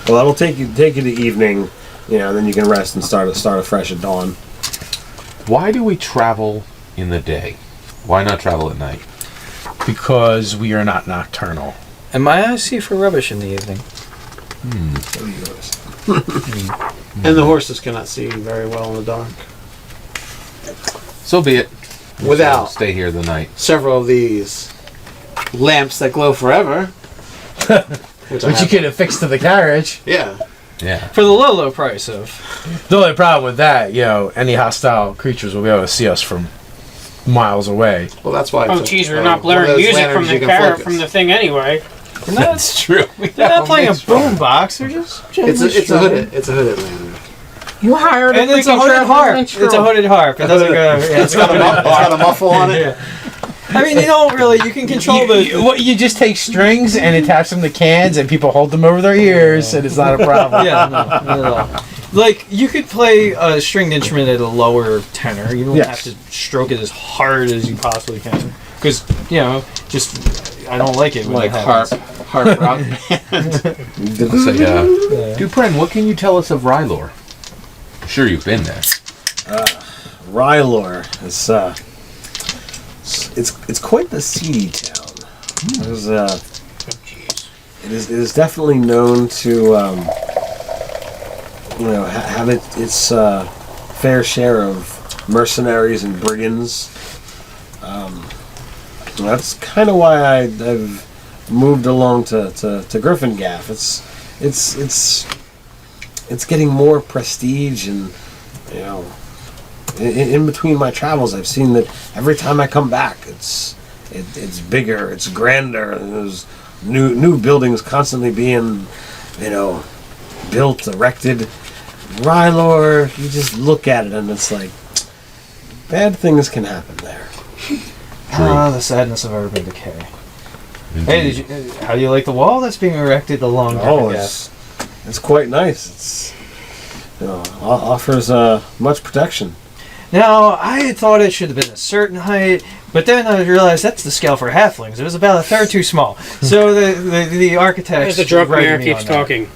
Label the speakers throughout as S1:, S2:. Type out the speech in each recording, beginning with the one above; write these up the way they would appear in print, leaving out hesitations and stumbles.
S1: Well, that'll take you to evening, and then you can rest and start afresh at dawn.
S2: Why do we travel in the day? Why not travel at night?
S3: Because we are not nocturnal.
S4: And my eyes see for rubbish in the evening.
S5: And the horses cannot see very well in the dark.
S2: So be it.
S5: Without
S2: stay here the night.
S5: several of these lamps that glow forever.
S3: Which you could affix to the carriage.
S5: Yeah.
S4: For the low price of.
S3: The only problem with that, any hostile creatures will be able to see us from miles away.
S5: Well, that's why.
S6: Oh, jeez, we're not blaring music from the thing anyway.
S4: That's true. They're not playing a boombox. They're just.
S5: It's a hooded lantern.
S3: You hired
S4: and it's a hooded harp. It's a hooded harp. It doesn't go.
S5: It's got a muffle on it.
S4: Yeah. I mean, you can control
S3: you just take strings and attach them to cans, and people hold them over their ears, and it's not a problem.
S4: Yeah, not at all. Like, you could play a stringed instrument at a lower tenor. You don't have to stroke it as hard as you possibly can. Because, I don't like it when
S5: like
S4: it happens.
S5: harp rock band.
S2: Dupren, what can you tell us of Rylor? I'm sure you've been there.
S1: Rylor is it's quite the seedy town. It is definitely known to have its fair share of mercenaries and brigands. That's kind of why I've moved along to GryphonGaff. It's getting more prestige, and in between my travels, I've seen that every time I come back, it's bigger, it's grander, and there's new buildings constantly being built, erected. Rylor, you just look at it and it's like bad things can happen there.
S4: The sadness of urban decay. Hey, how do you like the wall that's being erected along
S1: GryphonGaff? It's quite nice. Offers much protection.
S4: Now, I had thought it should have been a certain height, but then I realized that's the scale for halflings. It was about a third too small. So the architects.
S6: The drunk mayor keeps talking.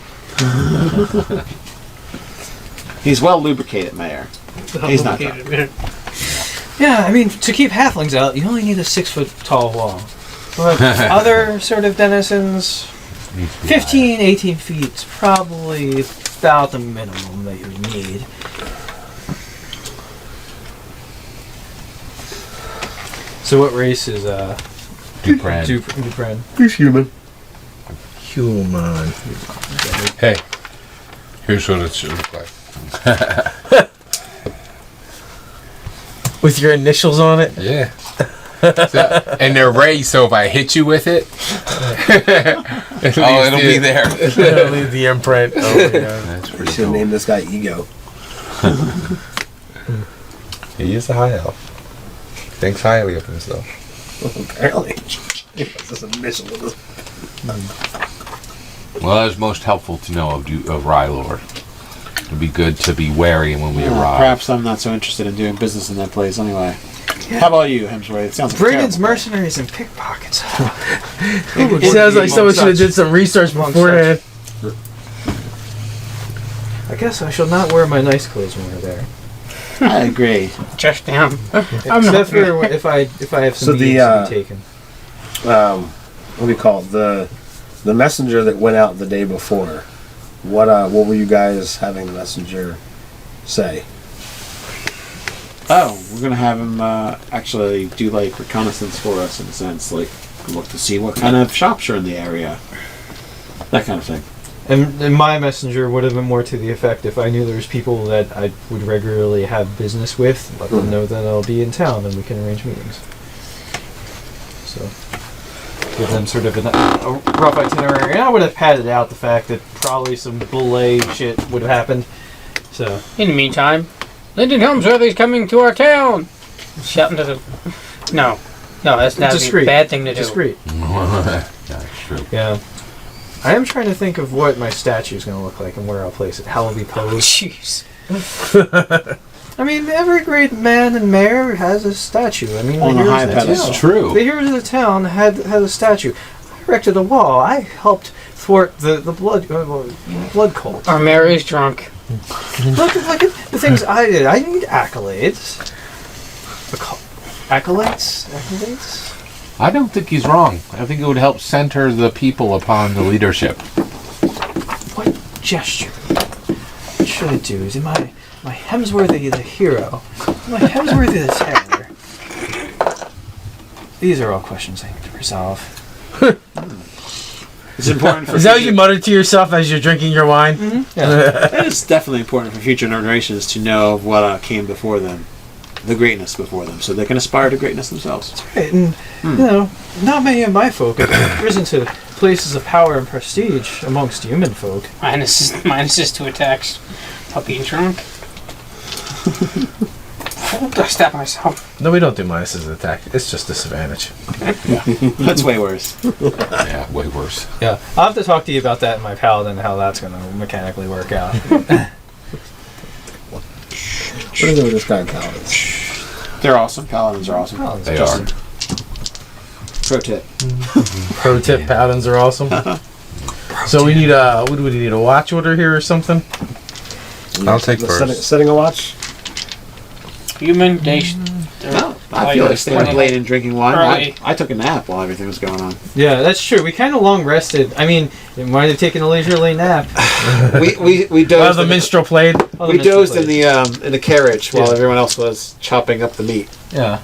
S5: He's well lubricated, Mayor. He's not drunk.
S4: Yeah, I mean, to keep halflings out, you only need a 6-foot tall wall. But other sort of denizens, 15, 18 feet is probably about the minimum that you would need. So what race is
S2: Dupren.
S4: Dupren?
S1: He's human.
S3: Human.
S7: Hey, here's what it should look like.
S3: With your initials on it?
S7: Yeah. And they're raised, so if I hit you with it,
S2: it'll be there.
S3: It'll leave the imprint. Oh my god.
S2: That's
S1: We
S2: pretty
S1: should
S2: cool.
S1: name this guy Ego.
S7: he is a high elf. Thinks highly of himself.
S1: Apparently. This initial of this.
S2: Well, that was most helpful to know of Rylor. It'd be good to be wary when we arrive.
S5: Perhaps I'm not so interested in doing business in that place anyway. Yeah. How about you, Hemsworth? It sounds like
S4: brigands, mercenaries, and pickpockets.
S3: It sounds like someone should have did some research beforehand.
S4: I guess I shall not wear my nice clothes when we're there.
S5: I agree.
S6: Just down.
S4: Except for if I have some meetings to be taken.
S1: What do you call it? The messenger that went out the day before. What were you guys having the messenger say?
S5: Oh, we're gonna have him actually do like reconnaissance for us in a sense, like look to see what kind of shops are in the area, that kind of thing.
S4: And my messenger would have been more to the effect if I knew there was people that I would regularly have business with, let them know that I'll be in town and we can arrange meetings. So give them sort of a rough itinerary. And I would have padded out the fact that probably some belay shit would have happened. So
S6: in the meantime, Lyndon Helmsworth is coming to our town. Shouting to the... No, that's not a bad thing to do.
S4: Discreet.
S2: That's true.
S4: Yeah. I am trying to think of what my statue is going to look like and where I'll place it. How will be posed.
S6: Jeez.
S4: I mean, every great man and mayor has a statue. I mean,
S5: on a high
S2: pedestal.
S5: pedestal.
S2: It's true.
S4: The heroes of the town had a statue. I erected a wall. I helped thwart the blood cult.
S6: Our Mary's drunk.
S4: Look at the things I did. I need accolades. Accolades?
S2: I don't think he's wrong. I think it would help center the people upon the leadership.
S4: What gesture? What should I do? Is it my Hemsworthy the hero? My Hemsworthy the tailor? These are all questions I need to resolve.
S5: It's important for
S3: Is that what you mutter to yourself as you're drinking your wine?
S4: Mm-hmm. Yeah.
S5: It is definitely important for future generations to know what came before them, the greatness before them, so they can aspire to greatness themselves.
S4: That's right. And, you know, not many of my folk have risen to places of power and prestige amongst human folk.
S6: Minuses to attacks. While being drunk. I stab myself.
S3: No, we don't do minuses in attack. It's just disadvantage.
S5: That's way worse.
S2: Yeah, way worse.
S4: Yeah. I'll have to talk to you about that in my paladin, how that's going to mechanically work out.
S1: What is it with this guy in paladins?
S5: They're awesome. Paladins are awesome.
S4: Paladins
S2: They
S4: just-
S2: are.
S5: Pro tip.
S3: Pro tip: paladins are awesome. So we need what do we need? A watch order here or something?
S7: I'll take first.
S1: Setting a watch?
S6: Human, they.
S5: No, I feel like staying up late and drinking wine. I took a nap while everything was going on.
S4: Yeah, that's true. We kind of long rested. I mean, it might have taken a leisurely nap.
S5: we
S3: While
S5: dozed.
S3: the minstrel played.
S5: We dozed in the carriage while everyone else was chopping up the meat.
S4: Yeah.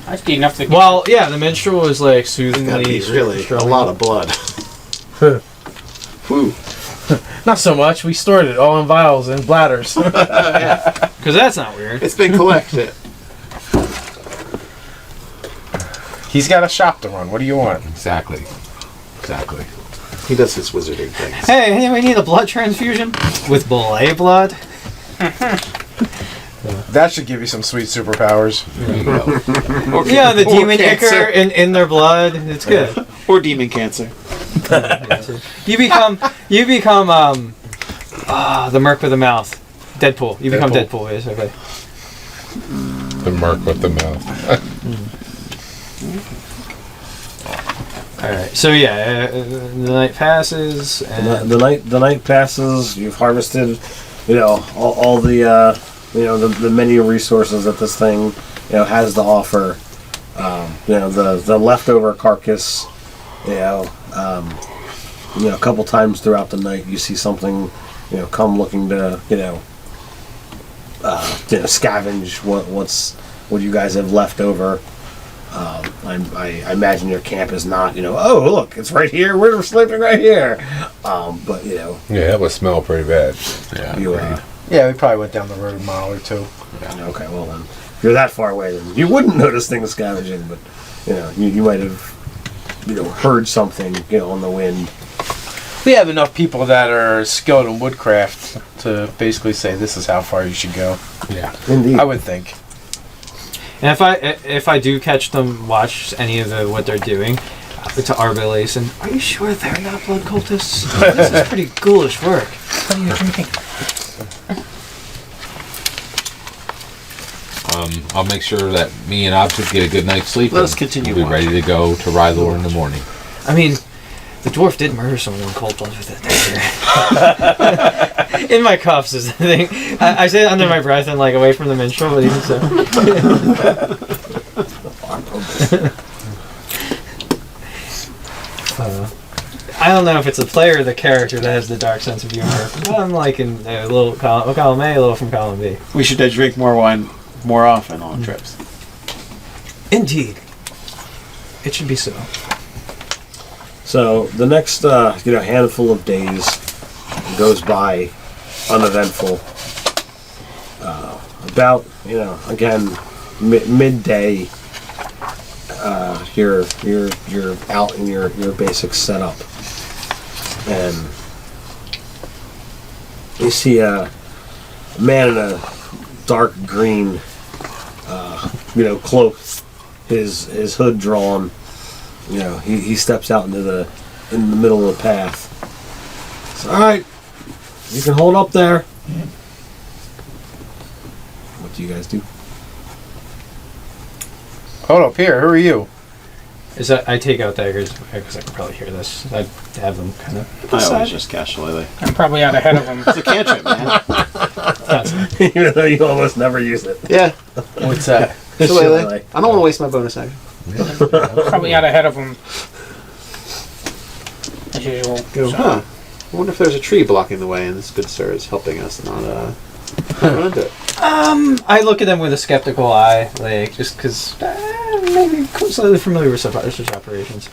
S6: I just eat enough to.
S4: Well, yeah, the minstrel was like
S5: Gotta
S4: soothingly.
S5: be really a lot of blood. Whew.
S3: Not so much. We stored it all in vials and bladders.
S4: Because that's not weird.
S5: It's been collected.
S3: He's got a shop to run. What do you want?
S2: Exactly.
S5: He does his wizarding things.
S4: Hey, anybody need a blood transfusion? With ballet blood?
S3: That should give you some sweet superpowers.
S2: There you go.
S4: Yeah, the
S5: Or
S4: demon
S5: cancer.
S4: ichor in their blood. It's good.
S5: Or demon cancer.
S4: You become the merc with the mouth. Deadpool. You become Deadpool, yes, okay.
S7: The mark with the mouth.
S4: Alright. So yeah, the night passes and
S1: The night passes. You've harvested, all the the many resources that this thing has to offer. The leftover carcass. A couple times throughout the night, you see something come looking to scavenge what you guys have left over. I imagine your camp is not, oh, look, it's right here. We're sleeping right here. But,
S7: Yeah, that would smell pretty bad.
S2: Yeah.
S1: you,
S3: Yeah, we probably went down the road a mile or two.
S1: okay, well then, if you're that far away, then you wouldn't notice things scavenging, but, you might have, heard something, on the wind.
S3: We have enough people that are skilled in woodcraft to basically say this is how far you should go.
S2: Yeah.
S1: Indeed.
S3: I would think.
S4: and if I do catch them watch any of what they're doing to Arbalase, and are you sure they're not blood cultists? This is pretty ghoulish work.
S6: What are you drinking?
S2: I'll make sure that me and Object get a good night's sleep.
S5: Let us
S2: and
S5: continue
S2: We'll be ready to go to Rylor in the morning.
S4: I mean, the dwarf did murder someone in cold blood with a dagger. In my cuffs is the thing. I say it under my breath and away from the minstrel, but even so. I don't know if it's the player or the character that has the dark sense of humor. I'm liking a little column A, a little from column B.
S5: We should drink more wine more often on trips.
S4: Indeed. It should be so.
S1: So the next, handful of days goes by uneventful. About, again, midday. You're out in your basic setup, and you see a man in a dark green, cloak, his hood drawn. He steps out in the middle of the path. It's all right. You can hold up there. What do you guys do?
S3: Hold up here. Who are you?
S4: Is that I take out daggers because I can probably hear this. I have them kind of.
S5: I always just cast Shillelagh.
S6: I'm probably out ahead of him.
S5: It's a cantrip, man.
S1: Even though you almost never use it.
S8: Yeah.
S3: What's that?
S8: Shillelagh. I don't want to waste my bonus action.
S6: Probably out ahead of him. As usual.
S8: Go. Huh. I wonder if there's a tree blocking the way, and this good sir is helping us not run into it.
S4: I look at them with a skeptical eye, like just because maybe slightly familiar with such operations.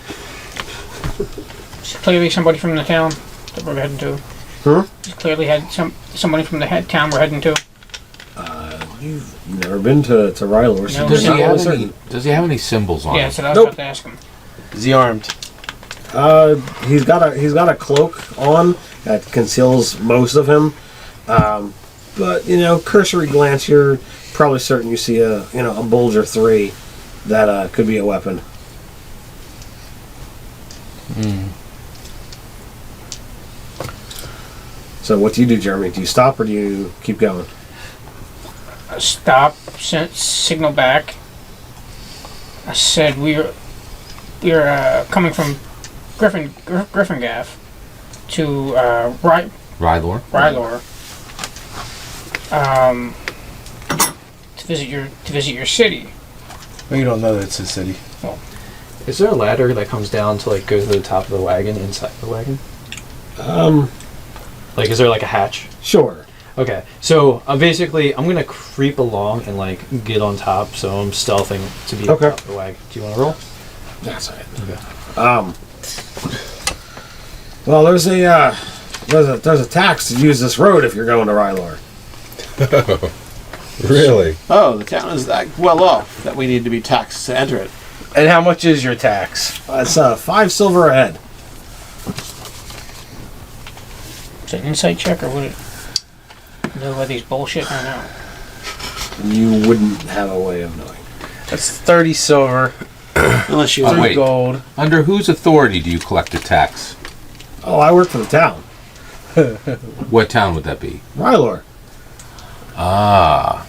S6: It's clearly somebody from the town that we're heading to. It's clearly had somebody from the town we're heading to.
S1: You've never been to Rylor, so
S6: No,
S1: you're not really
S2: Does
S1: certain.
S2: he have any symbols on
S6: Yeah,
S2: him?
S6: so I was
S1: Nope.
S6: about to ask him.
S3: Is he armed?
S1: He's got a cloak on that conceals most of him. But cursory glance, you're probably certain you see a Bulger 3 that could be a weapon. So what do you do, Jeremy? Do you stop or do you keep going?
S6: Stop, signal back. I said we're coming from GryphonGaff to
S2: Rylor?
S6: Rylor. To visit your city.
S3: Well, you don't know that it's a city.
S4: Is there a ladder that comes down to go to the top of the wagon inside the wagon? Is there a hatch?
S1: Sure.
S4: Okay, so basically I'm gonna creep along and get on top, so I'm stealthing to be on top of the wagon. Do you want to roll?
S1: That's all right.
S4: Okay.
S1: Well, there's a tax to use this road if you're going to Rylor.
S7: Really?
S5: Oh, the town is that well off that we need to be taxed to enter it.
S3: And how much is your tax?
S1: It's 5 silver a head.
S6: Is it an insight check or would it know about these bullshit? I know.
S1: You wouldn't have a way of knowing.
S3: That's 30 silver.
S5: Unless you
S3: 3
S2: wait.
S3: gold.
S2: Under whose authority do you collect the tax?
S1: Oh, I work for the town.
S2: What town would that be?
S1: Rylor.
S2: Ah.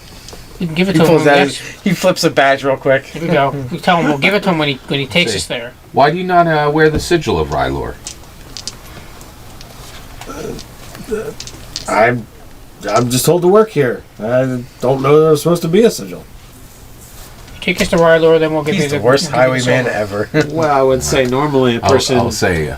S6: You can give it
S3: He
S6: to him.
S3: pulls out he flips a badge real quick.
S6: Here we go. We tell him we'll give it to him when he takes
S2: See.
S6: us there.
S2: Why do you not wear the sigil of Rylor?
S1: I'm just told to work here. I don't know there's supposed to be a sigil.
S6: Take us to Rylor, then we'll give you
S3: He's
S6: the
S3: the worst
S6: we'll give you the
S3: highwayman
S6: silver.
S3: ever.
S5: Well, I would say normally a person
S2: I'll say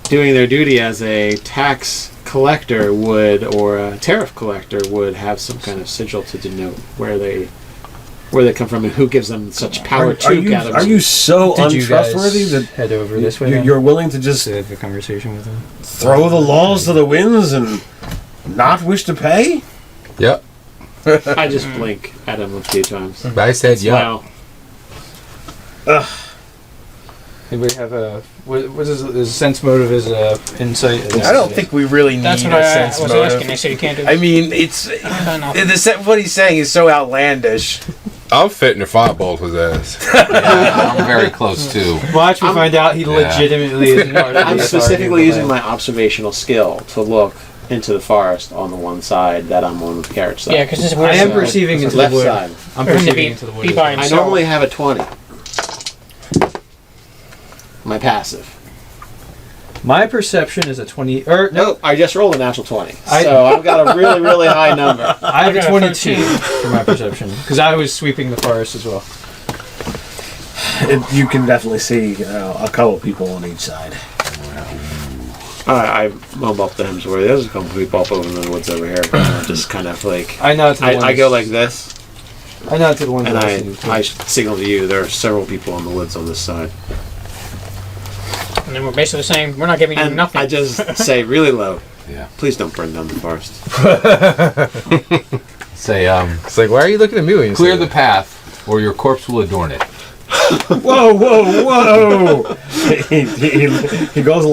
S5: doing their duty as a tax collector would, or a tariff collector would, have some kind of sigil to denote where they come from and who gives them such power to gather.
S1: Are you so
S4: Did you
S1: untrustworthy
S4: guys
S1: that
S4: head over this way?
S1: you're willing to just
S4: to have a conversation with him.
S1: throw the laws to the winds and not wish to pay?
S7: Yep.
S5: I just blink at him a few times.
S7: I said yeah.
S5: Wow.
S4: Anybody have a what is sense motive is insight?
S3: I don't think we really need
S6: That's what
S3: a
S6: I
S3: sense
S6: was
S3: motive.
S6: asking. They said you can't do
S3: I mean, it's
S6: I don't know.
S3: what he's saying is so outlandish.
S7: I'm fitting a firebolt his ass.
S2: Yeah, I'm very close too.
S4: Watch me find out he legitimately is.
S5: I'm specifically using my observational skill to look into the forest on the one side that I'm on with the carriage side.
S6: Yeah, because this is
S4: I am perceiving into
S5: left
S4: the wood.
S5: side.
S4: I'm
S6: For him to
S4: perceiving
S6: be-
S4: into the
S6: be
S4: wood.
S6: by
S5: I
S6: himself.
S5: normally have a 20. My passive.
S4: My perception is a 20. Or no,
S5: Nope, I just rolled a natural 20.
S4: I-
S5: So I've got a really, really high number.
S4: I have
S6: I
S4: a
S6: got a
S4: 22
S6: 13.
S4: for my perception because I was sweeping the forest as well.
S1: You can definitely see a couple people on each side.
S5: I mumble up to him to where there's a couple people up over in the woods over here. Just kind of like.
S4: I nod to the ones.
S5: I go like this,
S4: I nod to the ones
S5: and
S4: that I see too.
S5: I signal to you. There are several people in the woods on this side.
S6: And then we're basically saying we're not giving you
S5: And
S6: nothing.
S5: I just say really low,
S2: Yeah.
S5: please don't burn down the forest.
S2: Say
S7: It's like, why are you looking at me when you
S2: clear
S7: say
S2: the
S7: that?
S2: path, or your corpse will adorn it.
S1: Whoa, whoa, whoa! he goes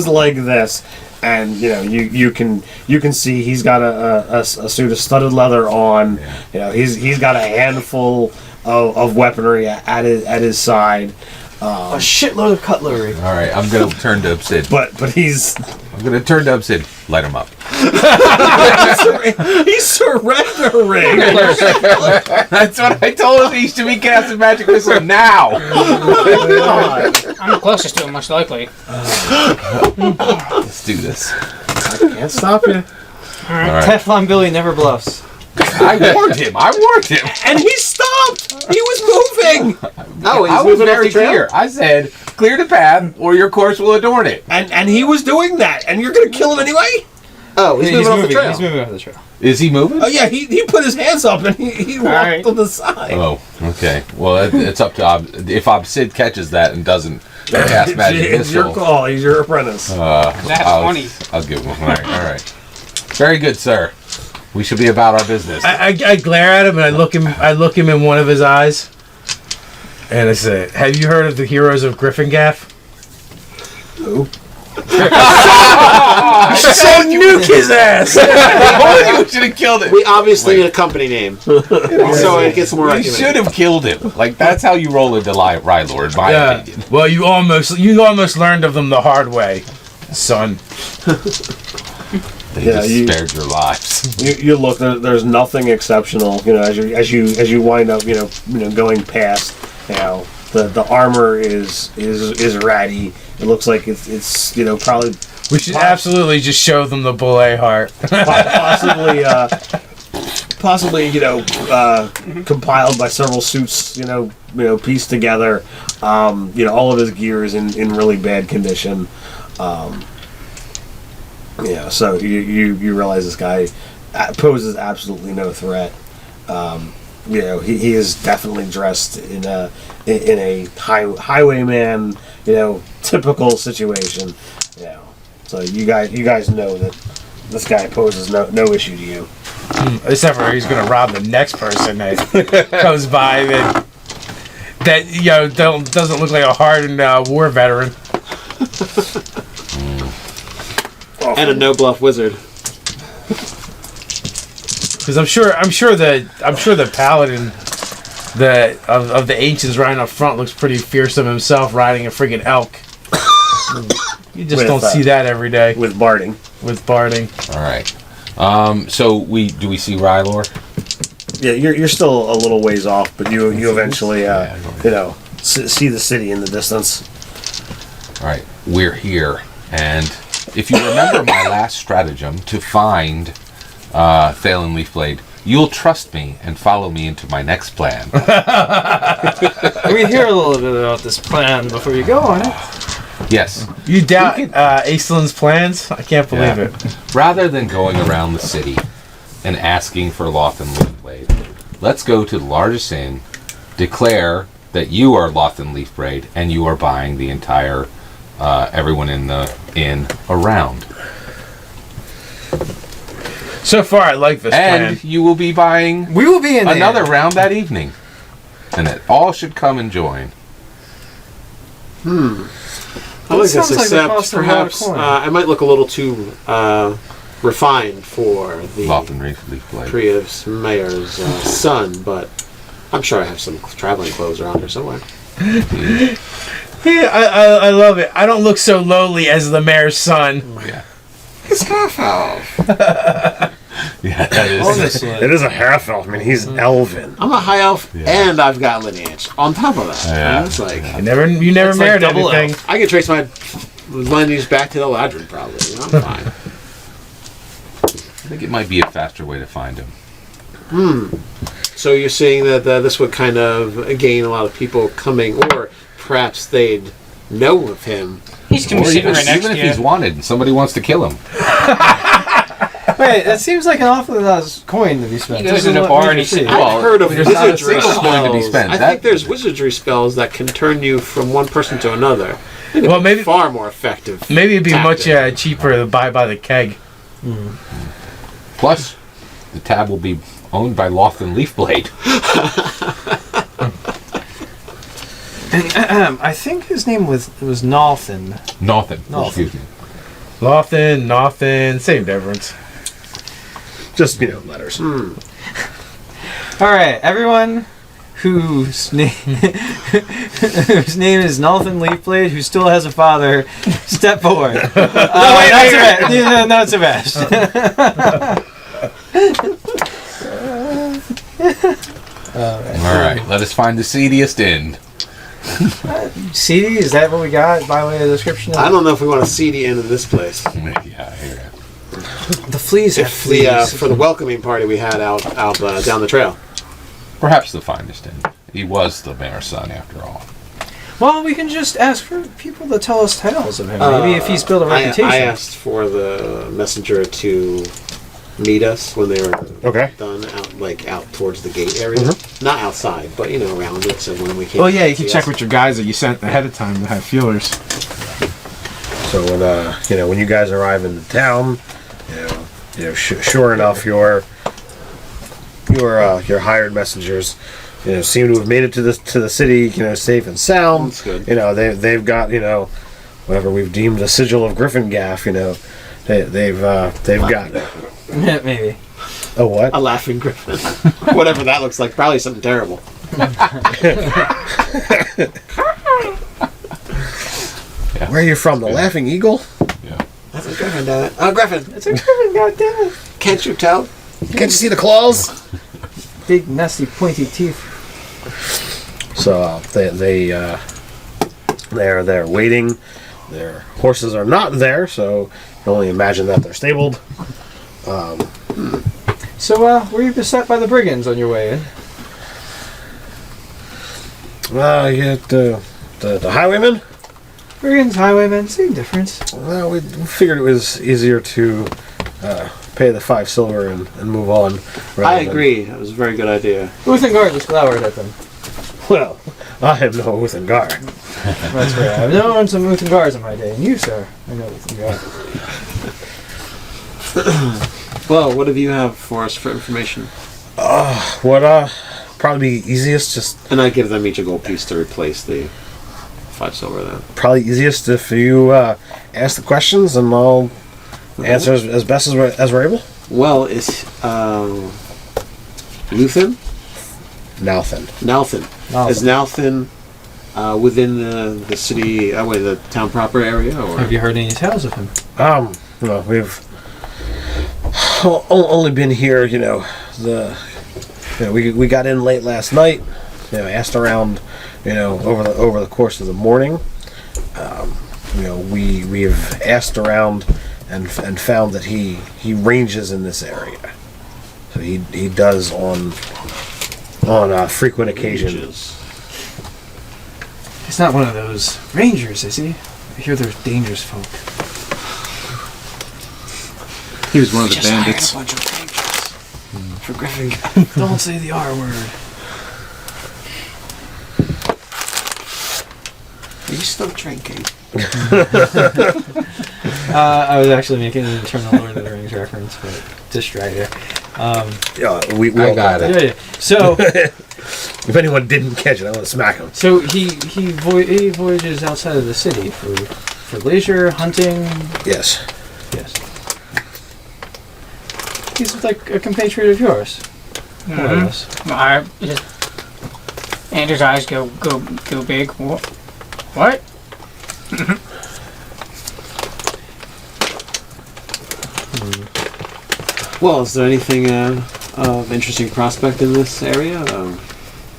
S1: like this, and you can see he's got a suit of studded leather on.
S2: Yeah.
S1: He's got a handful of weaponry at his side.
S4: A shitload of cutlery.
S2: All right, I'm gonna turn to Obsid.
S1: But he's
S2: I'm gonna turn to Obsid. Light him up.
S1: He's surrendering.
S2: That's what I told him. He should be casting magic missile now.
S6: I'm the closest to him, most likely.
S2: Let's do this.
S1: I can't stop you.
S2: All right.
S4: Teflon Billy never bluffs.
S2: I warned him.
S1: And he stopped. He was moving.
S8: Oh, he's
S2: I was
S8: moving off
S2: very
S8: the trail?
S2: clear. I said, clear the path or your course will adorn it.
S1: And he was doing that. And you're gonna kill him anyway?
S8: Oh, he's moving off the trail.
S4: He's moving off the trail.
S2: Is he moving?
S1: Oh yeah, he put his hands up and he walked
S6: right.
S1: on the side.
S2: Oh, okay. Well, it's up to if Sid catches that and doesn't cast magic
S1: It's your
S2: missile.
S1: call. He's your apprentice.
S6: That's
S2: I'll
S6: 20.
S2: I'll give him. All right. Very good, sir. We should be about our business.
S3: I glare at him and I look him in one of his eyes, and I say, "Have you heard of the heroes of GryphonGaff?"
S1: Who?
S3: So nuke his ass.
S2: We should have killed him.
S8: We obviously need a company name. So it gets more
S2: We
S8: argument.
S2: should have killed him. Like that's how you roll into Rylor, in my opinion.
S3: Well, you almost learned of them the hard way, son.
S2: They
S1: Yeah,
S2: just spared your lives.
S1: You look. There's nothing exceptional. You know, as you wind up, you know, going past. You know, the armor is ratty. It looks like it's you know probably.
S3: We should absolutely just show them the bull heart.
S1: possibly you know compiled by several suits. You know pieced together. You know all of his gear is in really bad condition. Yeah, so you realize this guy poses absolutely no threat. You know, he is definitely dressed in a highwayman, you know, typical situation. You know, so you guys know that this guy poses no issue to you.
S3: Except for he's gonna rob the next person that comes by that you know doesn't look like a hardened war veteran.
S8: And a no bluff wizard.
S3: Because I'm sure the paladin of the ancients riding up front looks pretty fearsome himself, riding a friggin' elk. You just don't see that every day
S1: with barding.
S2: All right. So we see Rylor?
S1: Yeah, you're still a little ways off, but you eventually you know see the city in the distance.
S2: All right. We're here, and if you remember my last stratagem to find Thalen Leafblade, you'll trust me and follow me into my next plan.
S4: We hear a little bit about this plan before you go on it.
S2: Yes.
S3: You doubt Aislin's plans? I can't believe it.
S2: Rather than going around the city and asking for Lothan Leafblade, let's go to the largest inn, declare that you are Lothan Leafblade, and you are buying the entire everyone in the inn around.
S3: So far, I like this plan.
S2: And you will be buying
S4: We will be in
S2: another round that evening. And that all should come and join.
S8: I like this,
S4: sounds like it
S8: except
S4: costs a lot of
S8: perhaps
S4: coin.
S8: I might look a little too refined for the
S2: Lothan Leafblade.
S8: previous mayor's son, but I'm sure I have some traveling clothes around here somewhere.
S3: Yeah, I love it. I don't look so lowly as the mayor's son.
S2: Yeah.
S8: It's half-elf.
S2: Yeah, that is.
S4: Honestly.
S1: It is a half elf. I mean, he's elven.
S8: I'm a high elf,
S2: Yeah.
S8: and I've got lineage. On top of that,
S2: Yeah.
S8: it's like
S3: You never
S4: It's like
S3: married
S4: double
S3: anything.
S8: I can trace my lineage back to the Ladrin, probably. You know, I'm fine.
S2: I think it might be a faster way to find him.
S8: So you're saying that this would kind of gain a lot of people coming, or perhaps they'd know of him.
S6: He's going to
S2: Or
S6: be sitting right next
S2: even
S6: to
S2: if he's
S6: you.
S2: wanted and somebody wants to kill him.
S4: Wait, that seems like an awfully lot of coin to be spent.
S6: He goes
S4: Doesn't
S6: in a
S4: let
S6: bar
S4: me
S6: and he
S4: see.
S6: sits-
S2: Well,
S8: I've heard of
S2: there's not a
S8: wizardry
S2: single coin to be
S8: spells.
S2: spent.
S8: I
S2: That-
S8: think there's wizardry spells that can turn you from one person to another.
S3: Well, maybe
S8: Far more effective.
S3: maybe it'd be much
S8: tactic.
S3: cheaper to buy by the keg.
S2: Plus, the tab will be owned by Lothan Leafblade.
S4: I think his name was Nalthin.
S2: Nothin. Excuse me.
S3: Nothin, same difference.
S1: Just letters.
S4: All right, everyone, whose name whose name is Nolfin Leafblade, who still has a father, step forward. Not Sebastian.
S2: All right, let us find the seediest inn.
S4: Seedy, is that what we got by way of description?
S8: I don't know if we want to see the end of this place.
S2: Yeah, here.
S4: The fleas have
S8: If the
S4: fleas.
S8: for the welcoming party we had out down the trail.
S2: Perhaps the finest inn. He was the mayor's son, after all.
S4: Well, we can just ask for people to tell us tales of him. Maybe if he's built a reputation.
S8: I asked for the messenger to meet us when they were done out towards the gate area.
S3: Mm-hmm.
S8: Not outside, but around it. So when we came.
S3: Well, yeah, you can check with your guys that you sent ahead of time to have feelers.
S1: So when you guys arrive in the town, sure enough, your hired messengers, seem to have made it to the city, safe and sound.
S8: That's good.
S1: They've got whatever we've deemed a sigil of GryphonGaff. They've got
S4: Maybe.
S1: a what?
S8: A laughing griffin. Whatever that looks like. Probably something terrible.
S1: Where are you from? The Laughing Eagle?
S2: Yeah.
S8: That's a griffin, damn it. Oh, griffin.
S4: It's a griffin, goddammit.
S8: Can't you tell?
S1: Can't you see the claws?
S4: Big, nasty, pointy teeth.
S1: So they're waiting. Their horses are not there, so you can only imagine that they're stabled.
S4: So, were you beset by the brigands on your way in?
S1: You get the highwaymen.
S4: Brigands, highwaymen, same difference.
S1: Well, we figured it was easier to pay the 5 silver and move on.
S8: I agree. That was a very good idea.
S4: Uthengard just glowered at them.
S1: Well, I have no Uthengar.
S4: That's right. I've known some Uthengars in my day, and you, sir, I know Uthengard.
S8: Well, what do you have for us for information?
S1: What probably be easiest, just
S8: And I give them each a gold piece to replace the 5 silver then.
S1: probably easiest if you ask the questions and I'll answer as best as we're able.
S8: Well, is Luthen?
S1: Nalthin.
S8: Nalthin. Is Nalthin within the city, the town proper area? Or?
S4: Have you heard any tales of him?
S1: We've only been here, we got in late last night, asked around, over the course of the morning. We've asked around and found that he ranges in this area. So he does on frequent occasions.
S4: He's not one of those rangers, is he? I hear there's dangerous folk.
S3: He was one of the bandits.
S4: A bunch of rangers for Griffin. Don't say the R word.
S8: Are you still drinking?
S4: I was actually making an Eternal Lord of the Rings reference, but distracted.
S1: We
S2: I got it.
S4: Yeah. So,
S1: if anyone didn't catch it, I want to smack him.
S4: so he voyages outside of the city for leisure, hunting.
S1: Yes.
S4: Yes. He's like a compatriot of yours. More or less.
S6: Andrew's eyes go big. What?
S8: Well, is there anything of interesting prospect in this area?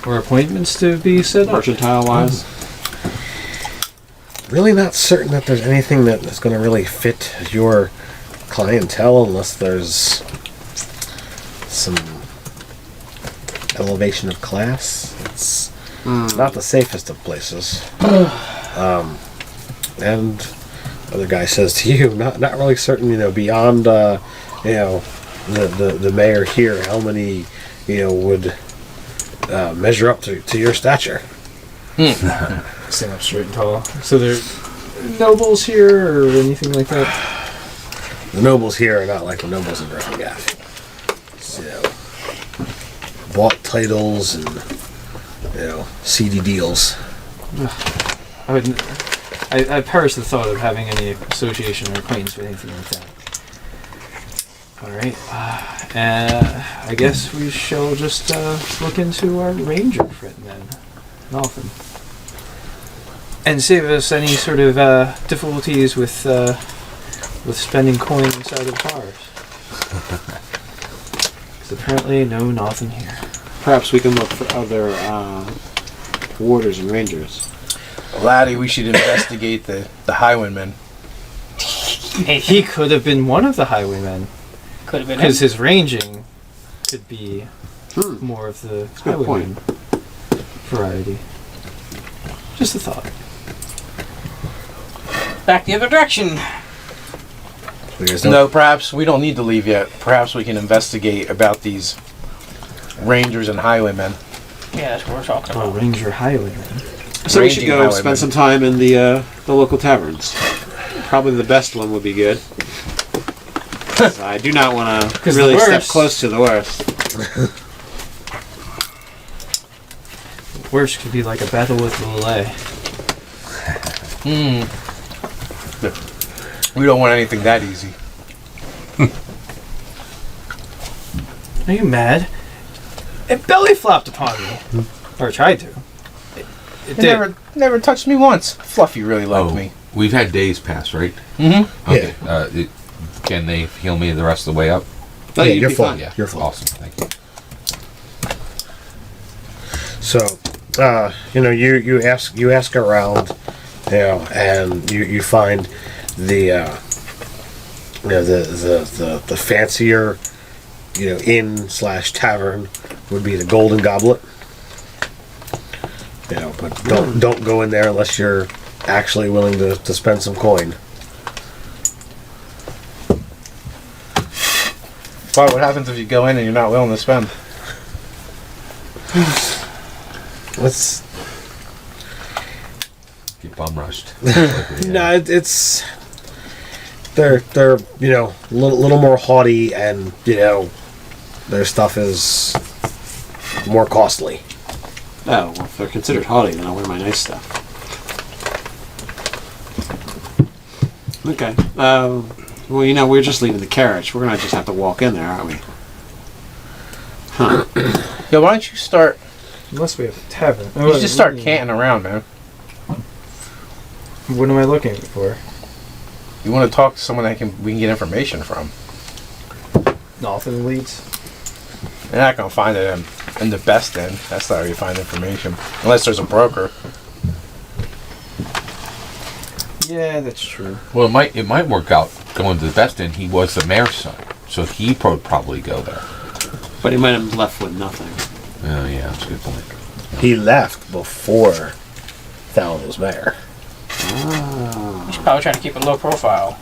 S4: Or appointments to be set up.
S8: Mercantile-wise?
S1: Really not certain that there's anything that is going to really fit your clientele unless there's some elevation of class. It's not the safest of places. And other guy says to you, not really certain, beyond the mayor here, how many, would measure up to your stature.
S4: Stand up straight and tall. So there nobles here or anything like that?
S1: The nobles here are not like the nobles in GryphonGaff. Bought titles and seedy deals.
S4: I perish the thought of having any association or acquaintance with anything like that. Alright. I guess we shall just look into our ranger friend then. Nothing. And save us any sort of difficulties with spending coin inside of bars. Because apparently nothing here.
S8: Perhaps we can look for other warders and rangers.
S3: Laddie, we should investigate the highwaymen.
S4: He could have been one of the highwaymen.
S6: Could have been
S4: Because
S6: him.
S4: his ranging could be more of the
S8: good
S4: highwayman variety. Just a thought.
S6: Back the other direction.
S3: No, perhaps we don't need to leave yet. Perhaps we can investigate about these rangers and highwaymen.
S6: Yeah, that's what we're talking
S4: A
S6: about.
S4: ranger highwayman.
S8: So we should
S3: Ranging
S8: go
S3: highwaymen.
S8: spend some time in the local taverns. Probably the best one would be good. 'Cause I do not want to
S4: 'Cause
S8: really
S4: the
S8: step
S4: worst-
S8: close to the worst.
S4: Worst could be like a battle with Lillet.
S3: We don't want anything that easy.
S4: Are you mad? It belly flopped upon me. Or tried to. It did.
S3: Never touched me once. Fluffy really liked me.
S2: We've had days pass, right?
S3: Mm-hmm.
S2: Okay. Can they heal me the rest of the way up?
S8: Oh, yeah, you'd
S1: you're
S8: be
S1: full.
S8: fine.
S2: Yeah.
S1: You're full.
S2: Awesome. Thank you.
S1: So, you ask around, and you find the the fancier, inn/tavern would be the Golden Goblet. But don't go in there unless you're actually willing to spend some coin.
S3: Why? What happens if you go in and you're not willing to spend?
S1: Let's.
S2: Get bum rushed.
S1: No, it's they're a little more haughty, and their stuff is more costly.
S8: Oh, well, if they're considered haughty, then I'll wear my nice stuff. Okay. Well, we're just leaving the carriage. We're going to just have to walk in there, aren't we? Huh.
S3: Yeah, why don't you start?
S4: Unless we have a tavern.
S3: You should just start canting around, man.
S4: What am I looking for?
S3: You want to talk to someone that we can get information from.
S4: Nothing leads.
S3: You're not gonna find it in the best inn. That's not where you find information, unless there's a broker.
S4: Yeah, that's true.
S2: Well, it might work out going to the best inn. He was the mayor's son, so he would probably go there.
S8: But he might have left with nothing.
S2: Oh yeah, that's a good point.
S1: He left before Fallon was mayor.
S6: He's probably trying to keep a low profile.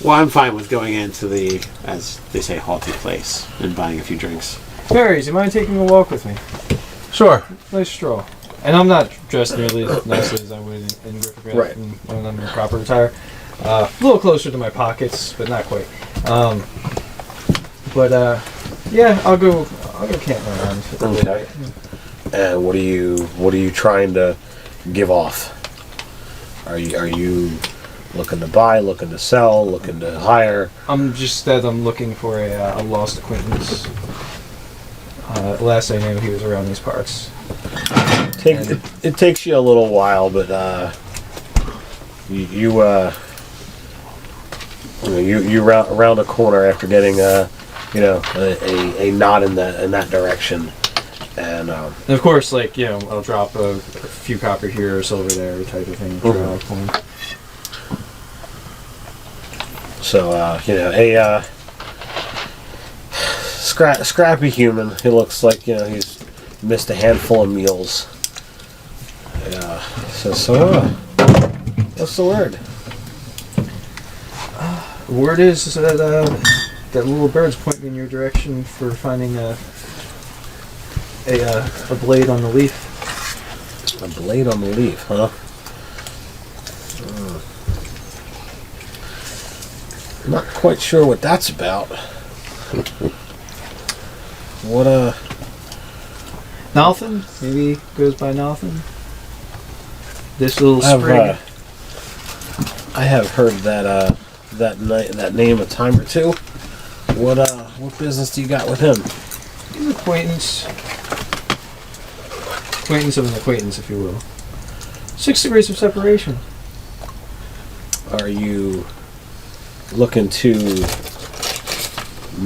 S8: Well, I'm fine with going into the, as they say, haughty place and buying a few drinks.
S4: Berries, you mind taking a walk with me?
S3: Sure.
S4: Nice stroll. And I'm not dressed nearly as nicely as I would in GryphonGaff
S1: Right.
S4: when I'm in proper attire. A little closer to my pockets, but not quite. Yeah, I'll go camping around.
S1: Okay. And what are you trying to give off? Are you looking to buy, looking to sell, looking to hire?
S4: I'm looking for a lost acquaintance. Last I knew, he was around these parts.
S1: It takes you a little while, but you round a corner after getting a nod in that direction, and
S4: of course, I'll drop a few copper here or silver there, type of thing. Coin.
S1: so a scrappy human. He looks like he's missed a handful of meals. So what's the word?
S4: Word is that that little bird's pointing in your direction for finding a blade on the leaf.
S1: A blade on the leaf, huh? Not quite sure what that's about. What
S4: Nothing? Maybe goes by nothing. this little sprig.
S1: I have heard that name a time or two. What business do you got with him?
S4: He's an acquaintance of an acquaintance, if you will. 6 degrees of separation.
S1: Are you looking to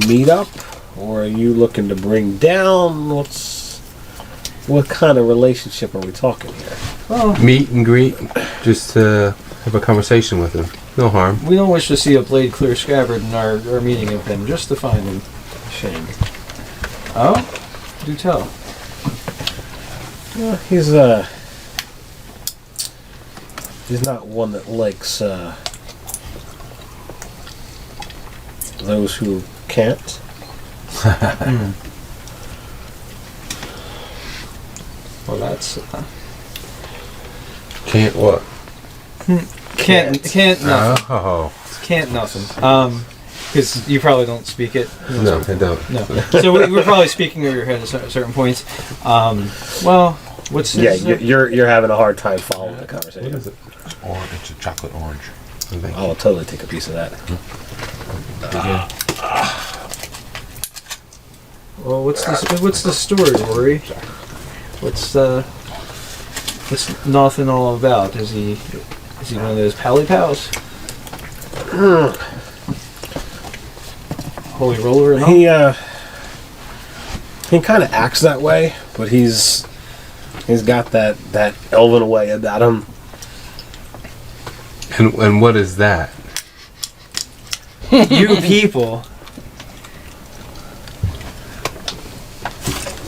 S1: meet up, or are you looking to bring down? What kind of relationship are we talking here?
S4: Well,
S7: Meet and greet, just to have a conversation with him. No harm.
S4: we don't wish to see a blade clear scabbard in our meeting of him, just to find him. Shame. Oh? Do tell.
S1: Well, he's not one that likes those who can't.
S4: Well, that's
S7: Can't what?
S4: can't nothing.
S7: Oh.
S4: Can't nothing. Because you probably don't speak it.
S7: No, I don't.
S4: No. So we're probably speaking over your head at certain points. Well, what's
S1: Yeah,
S4: this?
S1: you're having a hard time following the conversation.
S7: What is it?
S2: Orange. It's a chocolate orange.
S1: I'll totally take a piece of that.
S4: Well, what's the story, Rory? What's nothing all about? Is he one of those pally pals? Holy Roller and all?
S1: He kind of acts that way, but he's got that elven way about him.
S7: And what is that?
S4: You people.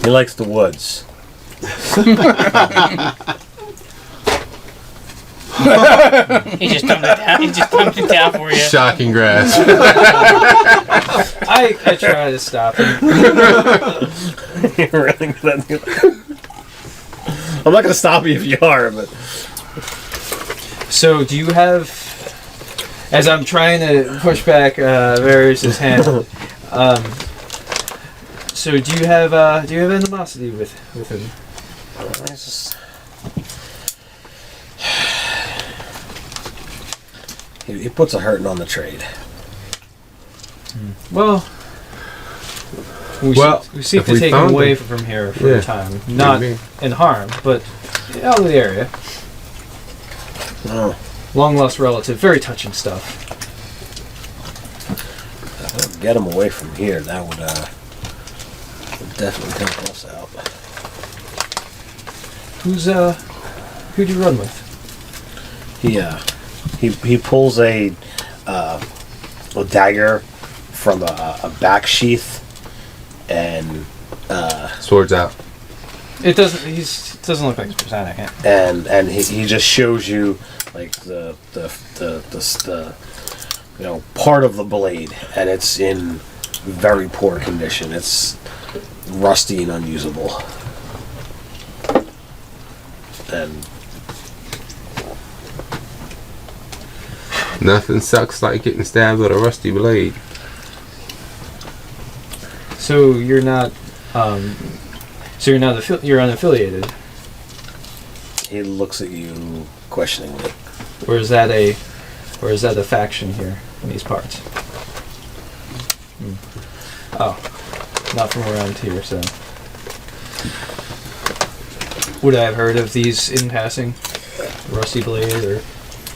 S1: He likes the woods.
S6: He just dumped it down. He just dumped it down for you.
S7: Shocking grass.
S4: I try to stop him.
S1: You're really gonna do that? I'm not gonna stop you if you are, but
S4: So, do you have? As I'm trying to push back Varys' hand. So, do you have animosity with him?
S1: he puts a hurting on the trade.
S4: Well, we seek
S7: if
S4: to
S7: we
S4: take him
S7: found
S4: away
S7: him-
S4: from here for
S7: Yeah.
S4: a time. Not
S7: Maybe.
S4: in harm, but out of the area.
S1: Oh,
S4: Long lost relative, very touching stuff.
S1: get him away from here. That would definitely help us out.
S4: Who'd you run with?
S1: He pulls a dagger from a back sheath and
S7: Swords out.
S4: It doesn't look like he's presenting it.
S1: and he just shows you like the part of the blade, and it's in very poor condition. It's rusty and unusable. And
S7: Nothing sucks like getting stabbed with a rusty blade.
S4: So you're not. You're unaffiliated,
S1: he looks at you questioningly.
S4: or is that a faction here in these parts? Oh, not from around here. So, would I have heard of these in passing? Rusty blade or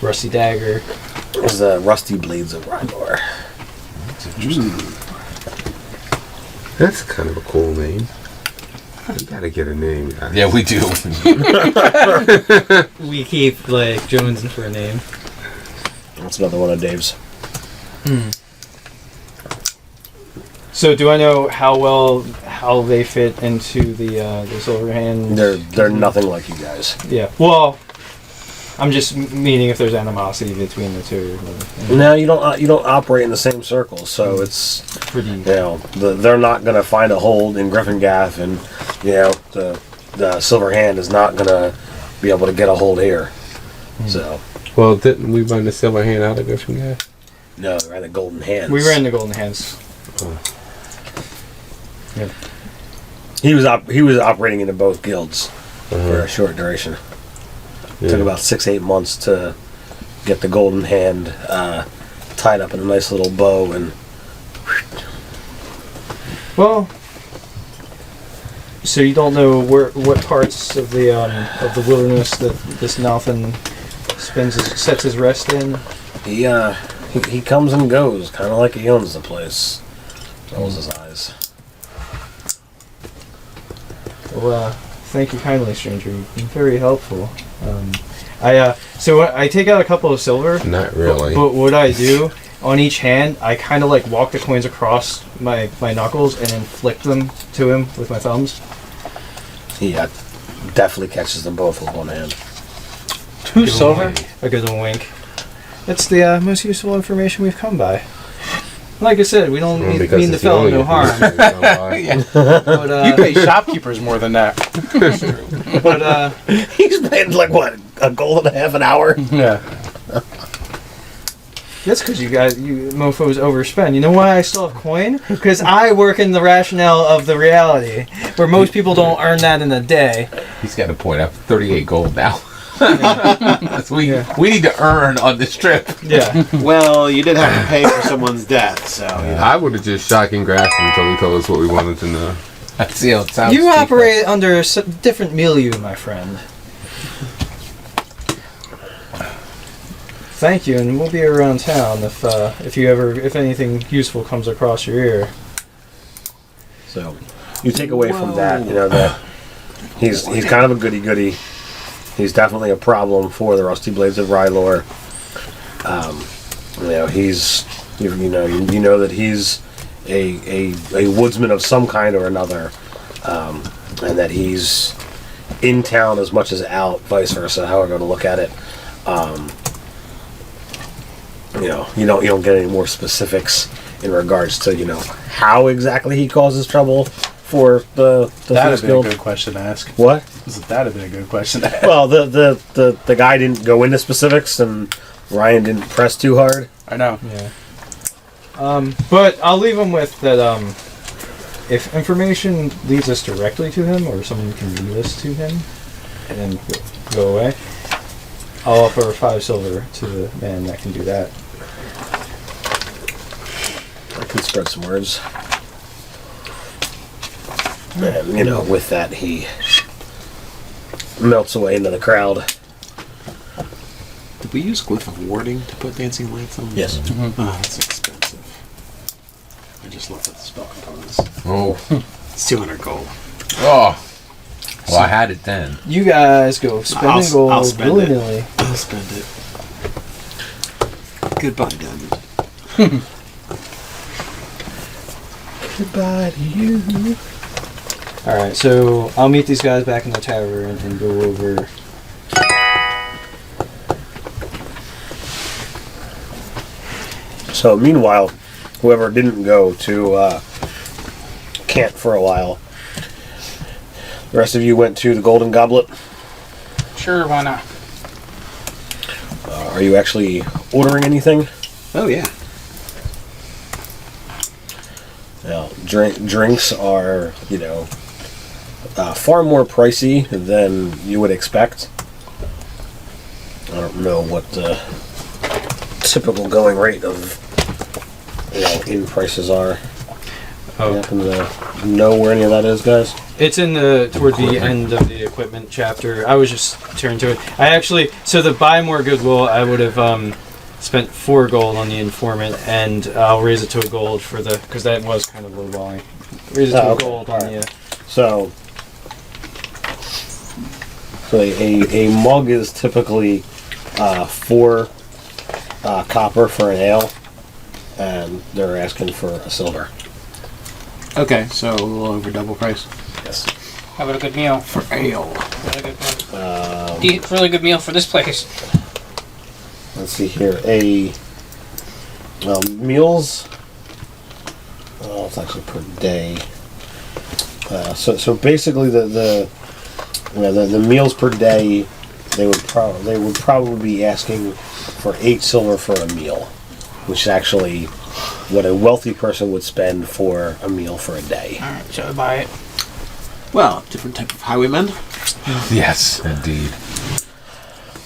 S4: rusty dagger?
S1: Is the rusty blades of Rylor.
S7: That's kind of a cool name. You gotta get a name. Guys.
S2: Yeah, we do.
S4: We keep like jonesing for a name.
S1: That's another one of Dave's.
S4: So do I know how they fit into the Silver Hand?
S1: They're nothing like you guys.
S4: Yeah. Well, I'm just meaning if there's animosity between the two.
S1: No, you don't operate in the same circle, so it's
S4: Pretty.
S1: they're not gonna find a hold in GryphonGaff, and the Silver Hand is not gonna be able to get a hold here. So
S7: Well, didn't we run the Silver Hand out of GryphonGaff?
S1: no, they're at the Golden Hands.
S4: We ran the Golden Hands.
S1: He was operating into both guilds for a short duration. Took about 6-8 months to get the golden hand tied up in a nice little bow and.
S4: Well, so you don't know what parts of the wilderness that this Nalfin sets his rest in?
S1: He comes and goes, kind of like he owns the place. Rolls his eyes.
S4: Well, thank you kindly, stranger. You've been very helpful. So I take out a couple of silver.
S7: Not really.
S4: But what I do on each hand, I kind of like walk the coins across my knuckles and then flick them to him with my thumbs.
S1: He definitely catches them both with one hand.
S6: 2 silver?
S4: I give him a wink. It's the most useful information we've come by. Like I said, we don't mean the fellow no harm. But,
S3: You pay shopkeepers more than that.
S4: but
S1: He's paying like what, $1.50 an hour?
S3: Yeah.
S4: that's because you mofos overspend. You know why I still have coin? Because I work in the rationale of the reality, where most people don't earn that in a day.
S2: He's got a point. I have 38 gold now. we need to earn on this trip.
S4: Yeah.
S8: Well, you did have to pay for someone's death, so.
S7: I would have just shocking grasped him until he told us what we wanted to know.
S2: Let's see how it sounds.
S4: You operate under a different milieu, my friend. Thank you, and we'll be around town if anything useful comes across your ear.
S1: So, you take away from that, that he's kind of a goody-goody. He's definitely a problem for the Rusty Blades of Rylor. He's you know that he's a woodsman of some kind or another, and that he's in town as much as out, vice versa. However to look at it, you don't get any more specifics in regards to how exactly he causes trouble for the
S3: That'd have been a
S1: guild.
S3: good question to ask.
S1: What?
S3: That'd have been a good question to ask.
S1: Well, the guy didn't go into specifics, and Ryan didn't press too hard.
S3: I know.
S4: Yeah. But I'll leave him with that. If information leads us directly to him, or someone can lead us to him, and then go away, I'll offer 5 silver to the man that can do that.
S1: I can spread some words. And, with that, he melts away into the crowd.
S8: Did we use Glyph of Warding to put dancing lights on?
S1: Yes.
S8: Oh, that's expensive. I just looked at the spell components.
S2: Oh.
S8: It's 200 gold.
S2: Oh. Well, I had it then.
S4: You guys go spending gold
S8: I'll spend
S4: willy-nilly.
S8: I'll spend it. Goodbye, Diamond.
S1: Goodbye to you.
S4: Alright, so I'll meet these guys back in the tavern and go over.
S1: So, meanwhile, whoever didn't go to camp for a while, the rest of you went to the Golden Goblet.
S6: Sure, why not?
S1: Are you actually ordering anything?
S8: Oh, yeah.
S1: Now, drinks are, far more pricey than you would expect. I don't know what the typical going rate of inn prices are.
S4: Oh.
S1: You happen to know where any of that is, guys?
S4: It's in toward the end of the equipment chapter. I was just turning to it. So the buy more goodwill, I would have spent 4 gold on the informant, and I'll raise it to a gold because that was kind of lowballing. Raise it to a gold on the.
S1: So a mug is typically 4 copper for an ale, and they're asking for a silver.
S8: Okay, so a little over double price.
S1: Yes.
S6: How about a good meal?
S8: For ale.
S6: Really good meal. Really good meal for this place.
S1: Let's see here. Meals. It's actually per day. So basically the meals per day, they would probably be asking for 8 silver for a meal, which is actually what a wealthy person would spend for a meal for a day.
S6: Alright, so I buy it.
S8: Well, different type of highwaymen.
S2: Yes, indeed.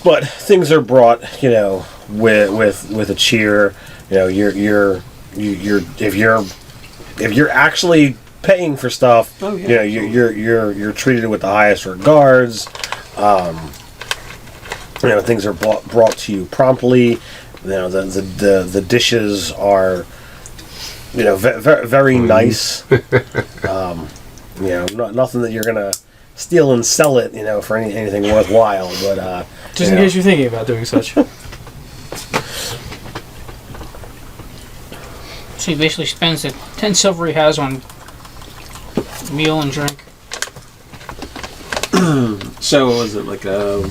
S1: But things are brought, with a cheer. You're if you're actually paying for stuff,
S5: Oh, yeah.
S1: you're treated with the highest regards. Things are brought to you promptly. The dishes are, very nice. Nothing that you're gonna steal and sell it, for anything worthwhile. But
S4: Just in case you're thinking about doing such.
S6: So he basically spends the 10 silver he has on meal and drink.
S5: So was it like a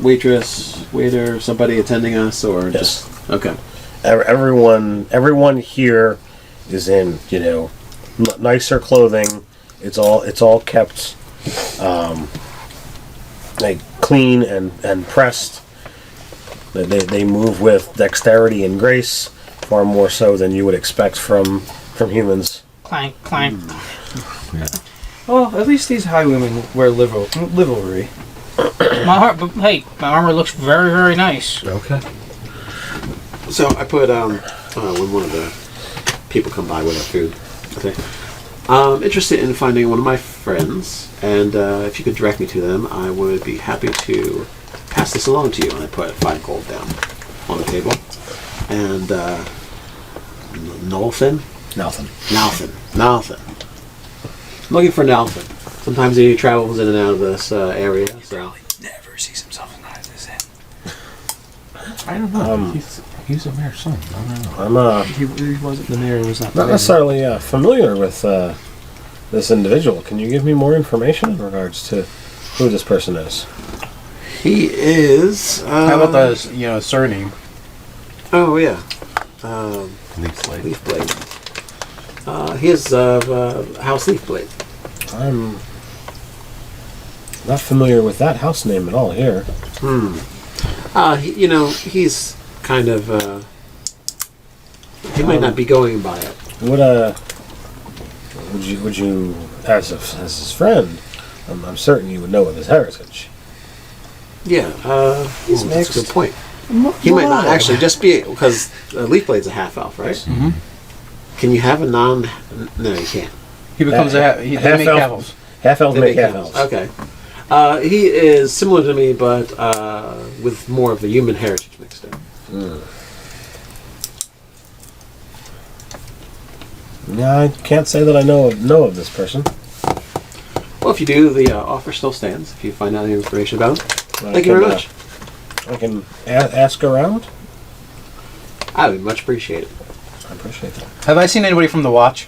S5: waitress, waiter, somebody attending us, or
S1: Yes.
S5: just okay?
S1: Everyone here is in nicer clothing. It's all kept like clean and pressed. They move with dexterity and grace, far more so than you would expect from humans.
S6: Clank, clank.
S4: Well, at least these highwaymen wear livery.
S6: My armor looks very, very nice.
S7: Okay.
S5: So I put when one of the people come by with our food, I say, I'm interested in finding one of my friends, and if you could direct me to them, I would be happy to pass this along to you. And I put 5 gold down on the table. And Nolfin? Nalfin. I'm looking for Nalfin. Sometimes he travels in and out of this area. So.
S3: Never sees himself in the eye of his head.
S2: I don't know. He's a mayor's son. I don't know.
S4: He wasn't the mayor. Was
S1: Not necessarily familiar with this individual. Can you give me more information in regards to who this person is?
S5: He is.
S3: How about the surname?
S5: Oh yeah.
S2: Leafblade.
S5: He is House Leafblade.
S1: I'm not familiar with that house name at all here.
S5: He's kind of. He might not be going by it.
S1: Would you as his friend? I'm certain you would know of his heritage.
S5: Yeah,
S1: He's
S5: that's
S1: mixed.
S5: a good point. He might not actually just be because Leafblade's a half elf, right?
S3: Yes. Mm-hmm.
S5: Can you have a non? No, you can't.
S3: He becomes they make half-elves.
S1: Half elves
S5: They
S1: make
S5: make
S1: half
S5: half-elves.
S1: elves.
S5: Okay. He is similar to me, but with more of the human heritage mixed in.
S1: Yeah, I can't say that I know of this person.
S5: Well, if you do, the offer still stands. If you find out any information about him. Thank you very much.
S1: I can ask around.
S5: I would much appreciate it.
S1: I appreciate that.
S3: Have I seen anybody from the watch?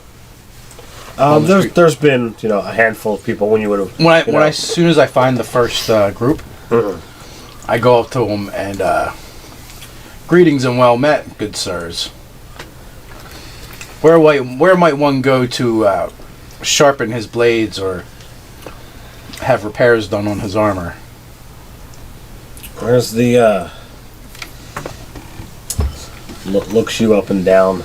S1: There's been a handful of people when you would have
S3: As soon as I find the first group, I go up to them and greetings and well met, good sirs. Where might one go to sharpen his blades or have repairs done on his armor?
S1: Where's the looks you up and down.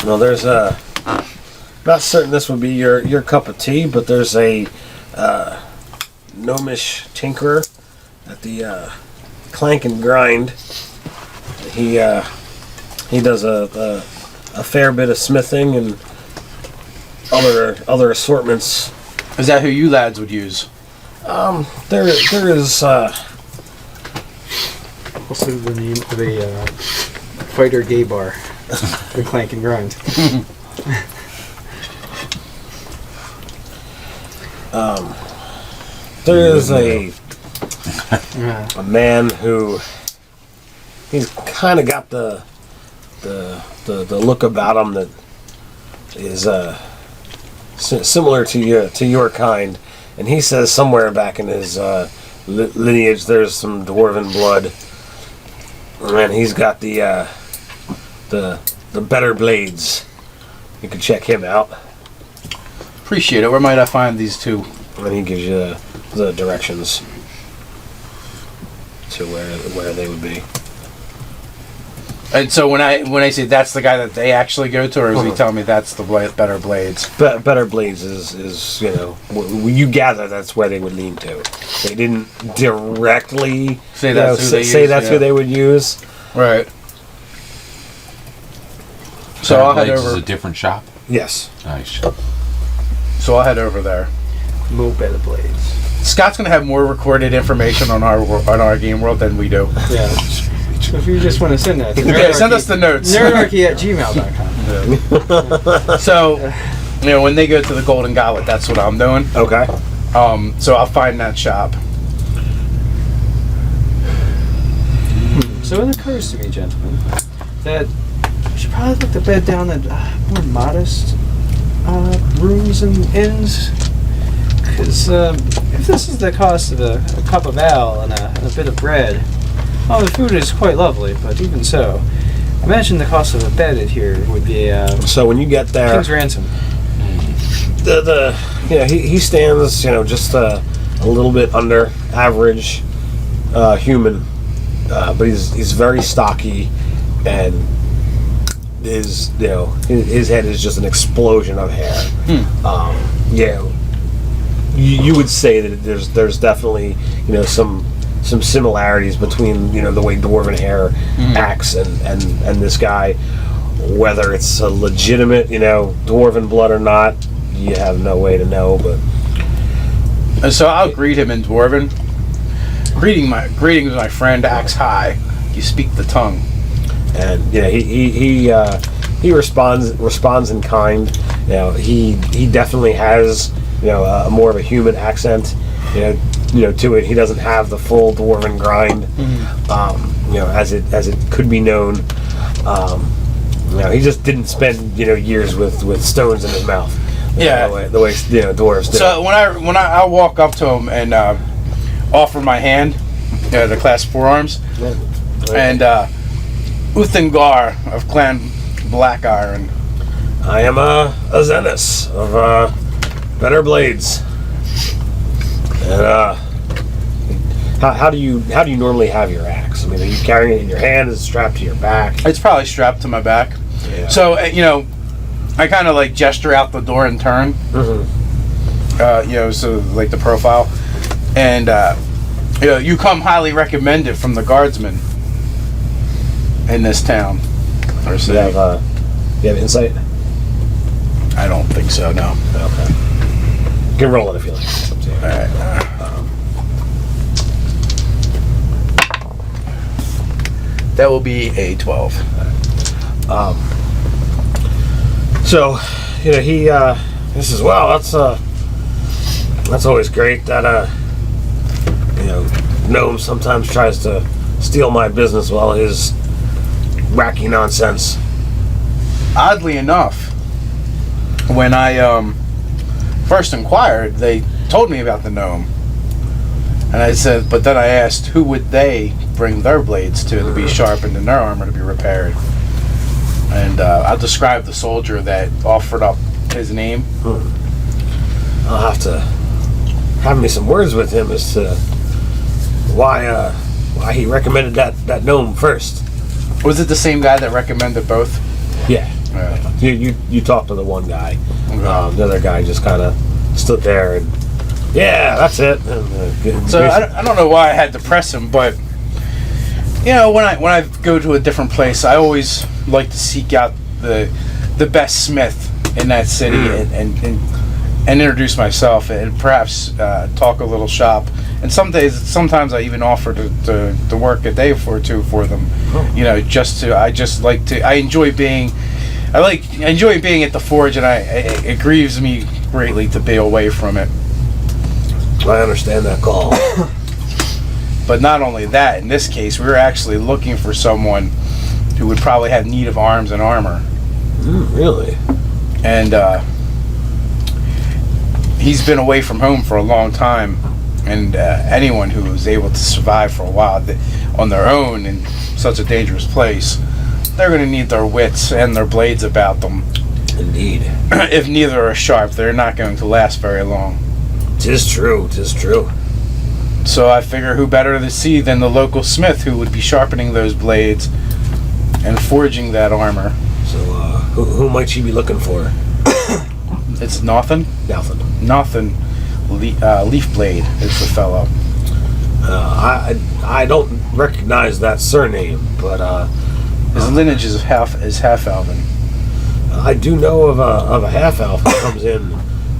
S1: No, there's not certain this would be your cup of tea, but there's a gnomish tinkerer at the Clank and Grind. He does a fair bit of smithing and other assortments.
S3: Is that who you lads would use?
S1: There is
S4: Also the name of a fighter gay bar. The Clank and Grind.
S1: there is a man who he's kind of got the look about him that is similar to your kind, and he says somewhere back in his lineage there's some dwarven blood, and he's got the better blades. You can check him out.
S3: Appreciate it. Where might I find these two?
S1: And he gives you the directions to where they would be.
S3: And so when I say that's the guy that they actually go to, or is he telling me that's the better blades?
S1: Better Blades is you gather that's where they would lean to. They didn't directly
S3: Say that's who they
S1: say
S3: use,
S1: that's
S3: yeah.
S1: who they would use.
S3: Right. So
S2: Better
S3: I'll head
S2: Blades
S3: over.
S2: is a different shop.
S1: Yes.
S2: Nice.
S3: So I'll head over there.
S4: Mo Better Blades.
S3: Scott's gonna have more recorded information on our game world than we do.
S4: Yeah. So if you just want to send that, to
S3: Yeah, send us the notes.
S4: nerdarchy@gmail.com.
S3: So, when they go to the Golden Goblet, that's what I'm doing.
S1: Okay.
S3: So I'll find that shop.
S4: So it occurs to me, gentlemen, that we should probably look to bed down at more modest rooms and inns. Because if this is the cost of a cup of ale and a bit of bread, well, the food is quite lovely, but even so, I imagine the cost of a bed here would be
S1: So when you get there,
S4: king's ransom.
S1: he stands just a little bit under average human, but he's very stocky, and his head is just an explosion of hair. You would say that there's definitely some similarities between the way Dwarven hair acts and this guy. Whether it's a legitimate Dwarven blood or not, you have no way to know. But
S3: And so I'll greet him in Dwarven. Greetings, my friend. Axe high. You speak the tongue.
S1: and he responds in kind. He definitely has more of a human accent. To it. He doesn't have the full Dwarven grind, as it could be known. He just didn't spend years with stones in his mouth.
S3: Yeah,
S1: the way dwarves do.
S3: So when I'll walk up to him and offer my hand, to clasp forearms, and Uthengar of Clan Black Iron.
S1: I am a Zenus of Better Blades. And how do you normally have your axe? I mean, are you carrying it in your hand? Is it strapped to your back?
S3: It's probably strapped to my back.
S1: Yeah.
S3: So I kind of like gesture out the door and turn. So like the profile, and you come highly recommended from the guardsmen in this town. Or
S1: Do you have insight?
S3: I don't think so. No.
S1: Okay. You can roll it if you like. It's up to you.
S3: All right. That will be a 12.
S1: So, he says, "Well, that's always great. That gnome sometimes tries to steal my business while his wacky nonsense."
S3: Oddly enough, when I first inquired, they told me about the gnome, and I said, but then I asked, who would they bring their blades to be sharpened and their armor to be repaired? And I described the soldier that offered up his name.
S1: I'll have to have me some words with him as to why he recommended that gnome first.
S3: Was it the same guy that recommended both?
S1: Yeah. You talked to the one guy. The other guy just kind of stood there and, yeah, that's it. And,
S3: So I don't know why I had to press him, but when I go to a different place, I always like to seek out the best smith in that city and introduce myself and perhaps talk a little shop. And sometimes I even offer to work a day or two for them. I enjoy being at the forge, and it grieves me greatly to be away from it.
S1: I understand that call.
S3: But not only that, in this case, we were actually looking for someone who would probably have need of arms and armor.
S1: Really?
S3: And he's been away from home for a long time, and anyone who is able to survive for a while on their own in such a dangerous place, they're going to need their wits and their blades about them.
S1: Indeed.
S3: If neither are sharp, they're not going to last very long.
S1: 'Tis true.
S3: So I figure who better to see than the local smith who would be sharpening those blades and forging that armor.
S1: So, who might she be looking for?
S3: It's nothing.
S1: Nothing.
S3: Leafblade is the fellow.
S1: I don't recognize that surname, but
S3: his lineage is half-elven.
S1: I do know of a half-elf who comes in,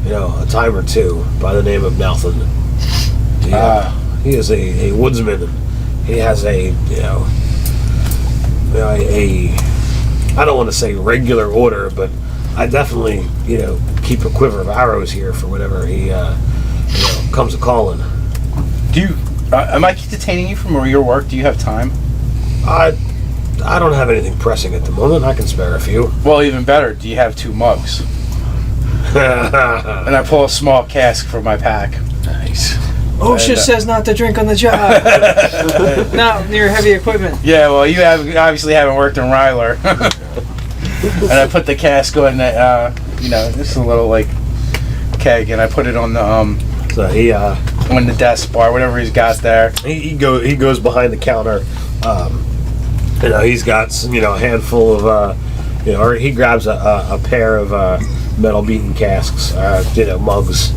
S1: a time or two by the name of Nathan. He is a woodsman. And he has a I don't want to say regular order, but I definitely keep a quiver of arrows here for whenever he comes a calling.
S3: Do you? Am I detaining you from your work? Do you have time?
S1: I don't have anything pressing at the moment. I can spare a few.
S3: Well, even better. Do you have 2 mugs? And I pull a small cask from my pack.
S1: Nice.
S4: OSHA says not to drink on the job. Not near heavy equipment.
S3: Yeah, well, you obviously haven't worked in Rylor. And I put the cask on this is a little keg, and I put it on the
S1: So he
S3: on the desk bar, whatever he's got there.
S1: he goes behind the counter. He's got some, a handful of or he grabs a pair of metal beaten casks, mugs.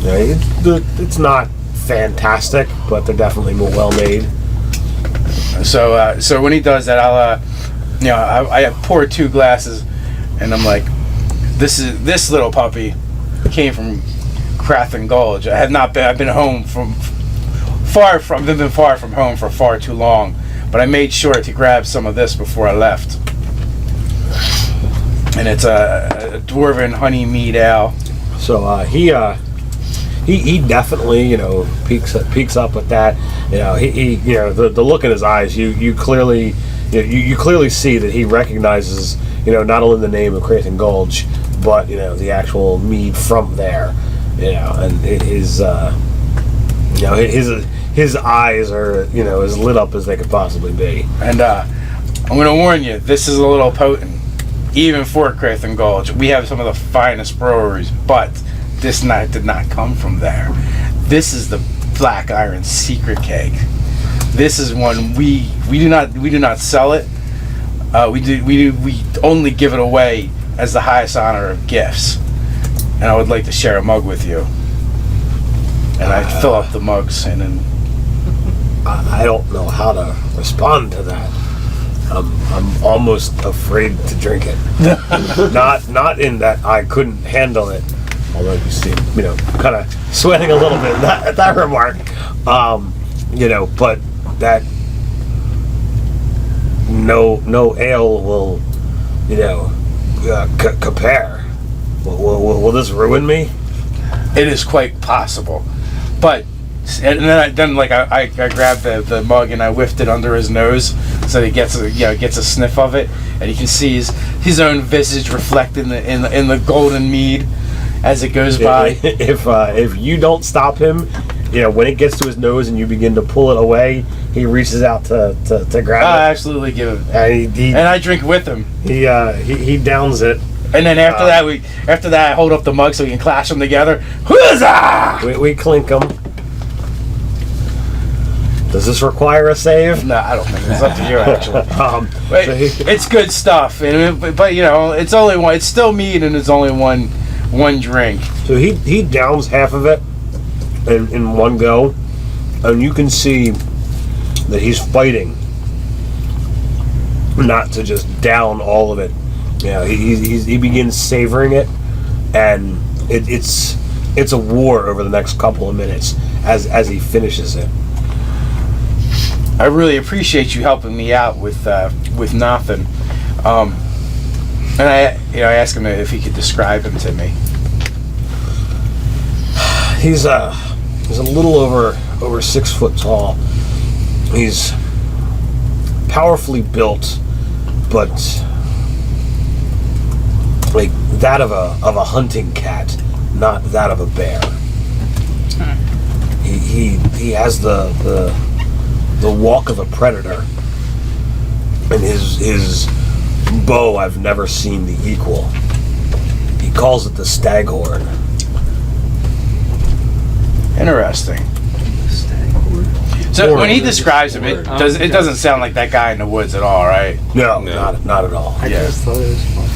S1: It's not fantastic, but they're definitely more well made.
S3: So when he does that, I'll I pour 2 glasses, and I'm like, this little puppy came from Crathon Gulch. I've been home far from home for far too long, but I made sure to grab some of this before I left. And it's a Dwarven honey mead ale.
S1: So he definitely peeks up with that. The look in his eyes. You clearly see that he recognizes not only the name of Crathon Gulch, but the actual mead from there. And his his eyes are as lit up as they could possibly be.
S3: And I'm going to warn you, this is a little potent, even for Crathon Gulch. We have some of the finest breweries, but this night did not come from there. This is the Black Iron Secret Keg. This is one we do not sell it. We only give it away as the highest honor of gifts. And I would like to share a mug with you. And I fill up the mugs, and then
S1: I don't know how to respond to that. I'm almost afraid to drink it. not in that I couldn't handle it, although you seem kind of sweating a little bit at that remark. But that no ale will compare. Will this ruin me?
S3: it is quite possible. But and then I grabbed the mug and I whiffed it under his nose so he gets a sniff of it, and you can see his own visage reflected in the golden mead as it goes by.
S1: If you don't stop him, when it gets to his nose and you begin to pull it away, he reaches out to grab it.
S3: I absolutely give it, and I drink with him.
S1: He downs it.
S3: And then after that, I hold up the mug so we can clash them together. Huzzah!
S1: We clink them. Does this require a save?
S3: No, I don't think it's up to you actually. It's good stuff, but it's only one. It's still mead, and it's only one drink.
S1: So he downs half of it in one go, and you can see that he's fighting not to just down all of it. He begins savoring it, and it's a war over the next couple of minutes as he finishes it.
S3: I really appreciate you helping me out with Nathan, and I asked him if he could describe him to me.
S1: He's a little over 6 foot tall. He's powerfully built, but like that of a hunting cat, not that of a bear. He has the walk of a predator, and his bow I've never seen the equal. He calls it the staghorn.
S3: Interesting. So when he describes him, it doesn't sound like that guy in the woods at all, right?
S1: No, not at all.
S4: I just thought it was fun.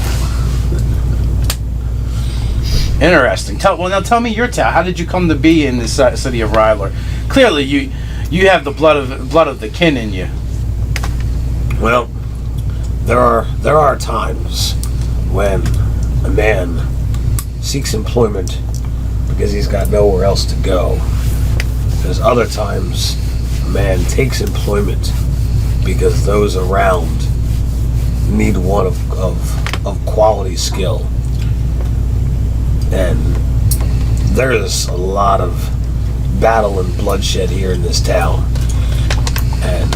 S3: Interesting. Now tell me your town. How did you come to be in this city of Rylor? Clearly, you have the blood of the kin in you.
S1: Well, there are times when a man seeks employment because he's got nowhere else to go. There's other times a man takes employment because those around need one of quality skill. And there's a lot of battle and bloodshed here in this town. And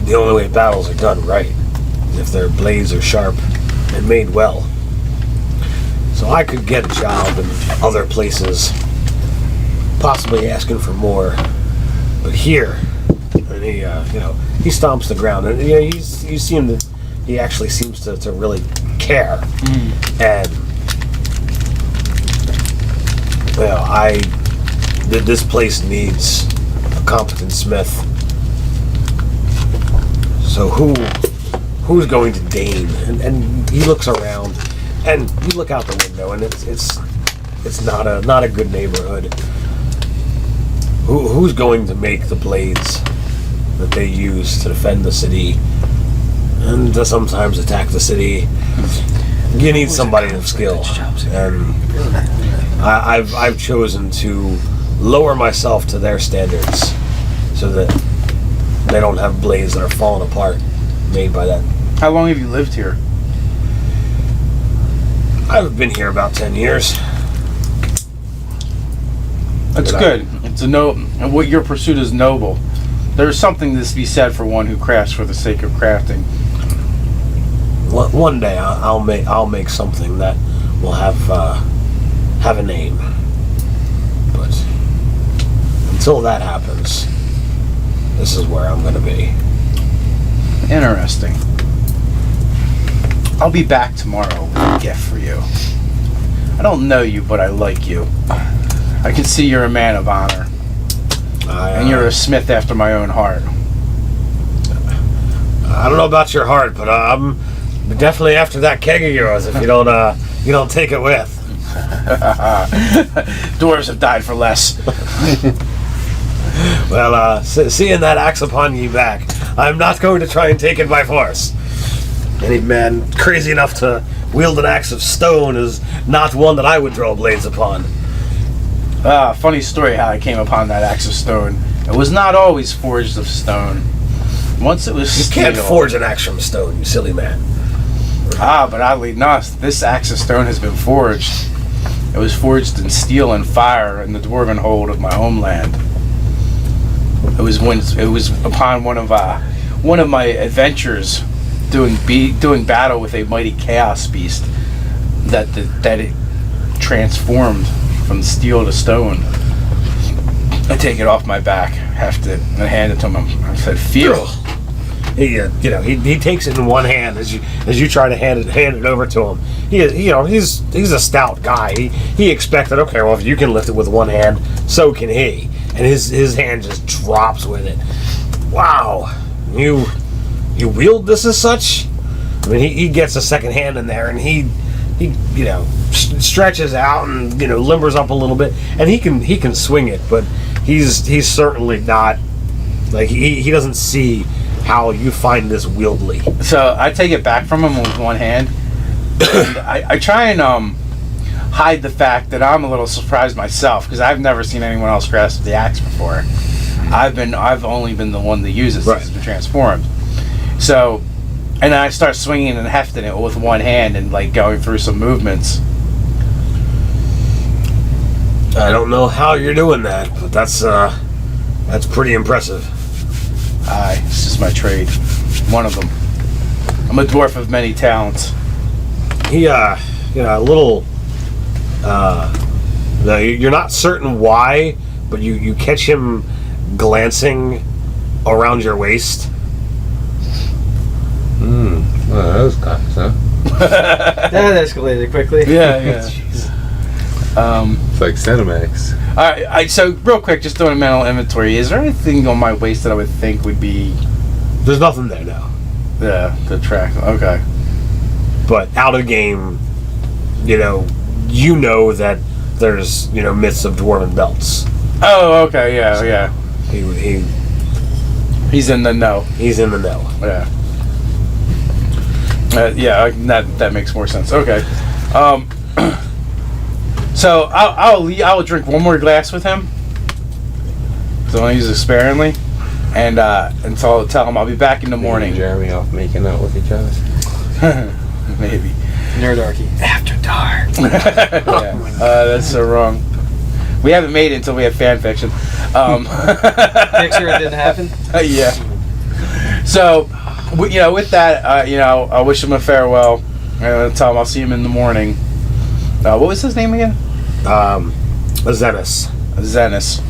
S1: the only way battles are done right is if their blades are sharp and made well. So I could get a job in other places, possibly asking for more. But here, and he stomps the ground, and you see him that he actually seems to really care. And this place needs a competent smith. So who's going to deign? And he looks around, and you look out the window, and it's not a good neighborhood. Who's going to make the blades that they use to defend the city and to sometimes attack the city? You need somebody of skill, and I've chosen to lower myself to their standards so that they don't have blades that are falling apart made by that.
S3: How long have you lived here?
S1: I've been here about 10 years.
S3: That's good. It's and what your pursuit is noble. There's something to be said for one who crafts for the sake of crafting.
S1: One day I'll make something that will have a name, but until that happens, this is where I'm going to be.
S3: Interesting. I'll be back tomorrow with a gift for you. I don't know you, but I like you. I can see you're a man of honor, and you're a smith after my own heart.
S1: I don't know about your heart, but I'm definitely after that keg of yours. If you don't take it with.
S3: Dwarves have died for less.
S1: Well, seeing that axe upon ye back, I'm not going to try and take it by force. Any man crazy enough to wield an axe of stone is not one that I would draw blades upon.
S3: Funny story how I came upon that axe of stone. It was not always forged of stone. Once it was
S1: You can't forge an axe from stone, you silly man.
S3: But oddly enough, this axe of stone has been forged. It was forged in steel and fire in the Dwarven hold of my homeland. It was upon one of my adventures doing battle with a mighty chaos beast that it transformed from steel to stone. I take it off my back, have to hand it to him. I said, "Feel."
S1: He takes it in one hand as you try to hand it over to him. He's a stout guy. He expected, okay, well, if you can lift it with one hand, so can he. And his hand just drops with it. Wow, you wield this as such? I mean, he gets a second hand in there, and he stretches out and limbers up a little bit, and he can swing it, but he's certainly not like he doesn't see how you find this wieldly.
S3: So I take it back from him with one hand. And I try and hide the fact that I'm a little surprised myself because I've never seen anyone else grasp the axe before. I've only been the one to use it since it's been transformed. So, and then I start swinging and hefting it with one hand and like going through some movements.
S1: I don't know how you're doing that, but that's pretty impressive.
S3: It's just my trade. One of them. I'm a dwarf of many talents.
S1: A little. You're not certain why, but you catch him glancing around your waist.
S7: Well, that was nice, huh?
S4: That escalated quickly.
S3: Yeah.
S7: It's like Cinemax.
S3: So real quick, just doing a mental inventory. Is there anything on my waist that I would think would be
S1: There's nothing there now.
S3: the track? Okay.
S1: But out of game, you know that there's myths of dwarven belts.
S3: Oh, okay. Yeah. He's in the know.
S1: He's in the know.
S3: Yeah. That makes more sense. Okay. So I'll drink one more glass with him. So I'll use it sparingly, and tell him I'll be back in the morning.
S7: Jeremy off making out with each other.
S3: Maybe.
S4: Nerdarchy.
S3: After dark. That's so wrong. We haven't made it until we have fan fiction.
S4: Picture it didn't happen.
S3: Yeah. So, with that, I wish him a farewell. And tell him I'll see him in the morning. What was his name again?
S1: Zenis.
S3: Zenis.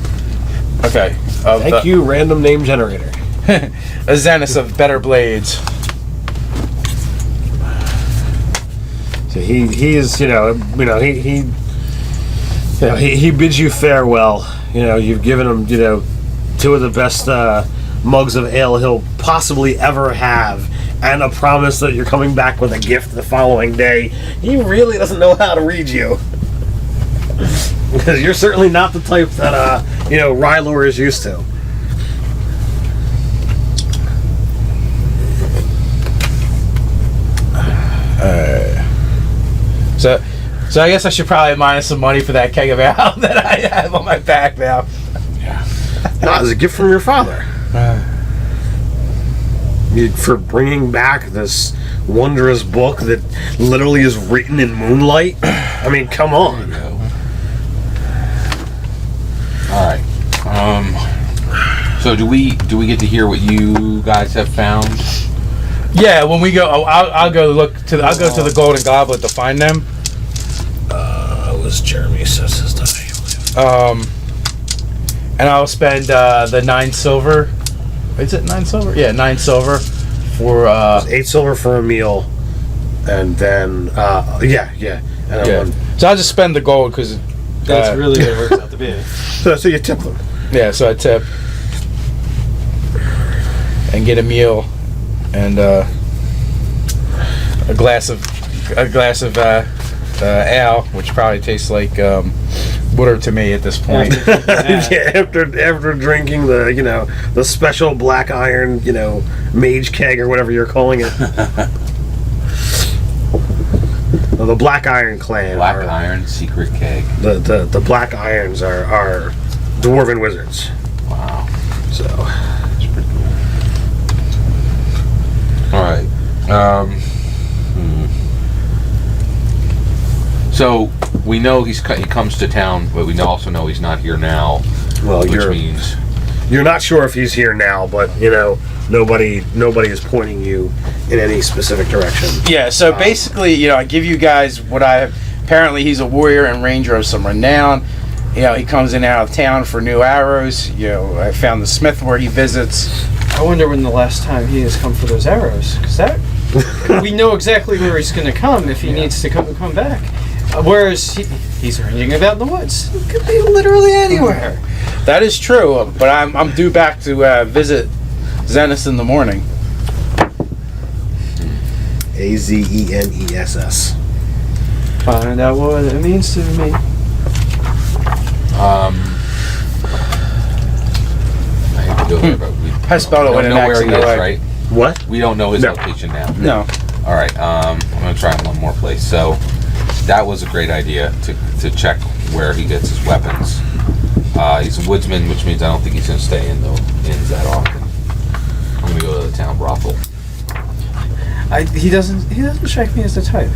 S3: Okay.
S1: Thank you, random name generator.
S3: A Zenis of better blades.
S1: So he is, he bids you farewell. You've given him, two of the best mugs of ale he'll possibly ever have, and a promise that you're coming back with a gift the following day. He really doesn't know how to read you. Because you're certainly not the type that, Rylor is used to.
S3: So I guess I should probably minus some money for that keg of ale that I have on my back now.
S1: Yeah. No, it's a gift from your father. For bringing back this wondrous book that literally is written in moonlight. I mean, come on.
S2: All right. So do we get to hear what you guys have found?
S3: Yeah, when we go, I'll go to the Golden Goblet to find them.
S1: Was Jeremy says his die.
S3: And I'll spend the 9 silver. Is it 9 silver? Yeah, 9 silver for
S1: 8 silver for a meal, and then and then one.
S3: So I'll just spend the gold because
S4: that's really what it works out to be.
S1: So you tip them.
S3: Yeah, so I tip and get a meal and a glass of ale, which probably tastes like water to me at this point.
S1: Yeah, after drinking the special black iron mage keg or whatever you're calling it. Well, the Black Iron clan.
S2: Black Iron secret keg.
S1: The Black Irons are Dwarven wizards.
S2: Wow.
S1: So
S2: that's pretty cool. All right. So we know he comes to town, but we also know he's not here now.
S1: Well,
S2: which means
S1: you're not sure if he's here now, but nobody is pointing you in any specific direction.
S3: Yeah. So basically, I give you guys apparently he's a warrior and ranger of some renown. He comes in and out of town for new arrows. I found the smith where he visits.
S4: I wonder when the last time he has come for those arrows, because we know exactly where he's going to come if he needs to come back. Whereas he's ranging about in the woods. It could be literally anywhere.
S3: That is true, but I'm due back to visit Zenis in the morning.
S1: Azenness.
S4: Find out what it means to me.
S2: I have to go there, but
S3: I spelled it
S2: we
S3: with
S2: don't
S3: an
S2: know where
S3: accent.
S2: he is, right?
S1: What?
S2: We don't know his
S1: No.
S2: location now.
S3: No.
S2: All right. I'm gonna try one more place. So that was a great idea to check where he gets his weapons. He's a woodsman, which means I don't think he's gonna stay in the inns that often. I'm gonna go to the town brothel.
S4: He doesn't strike me as the type.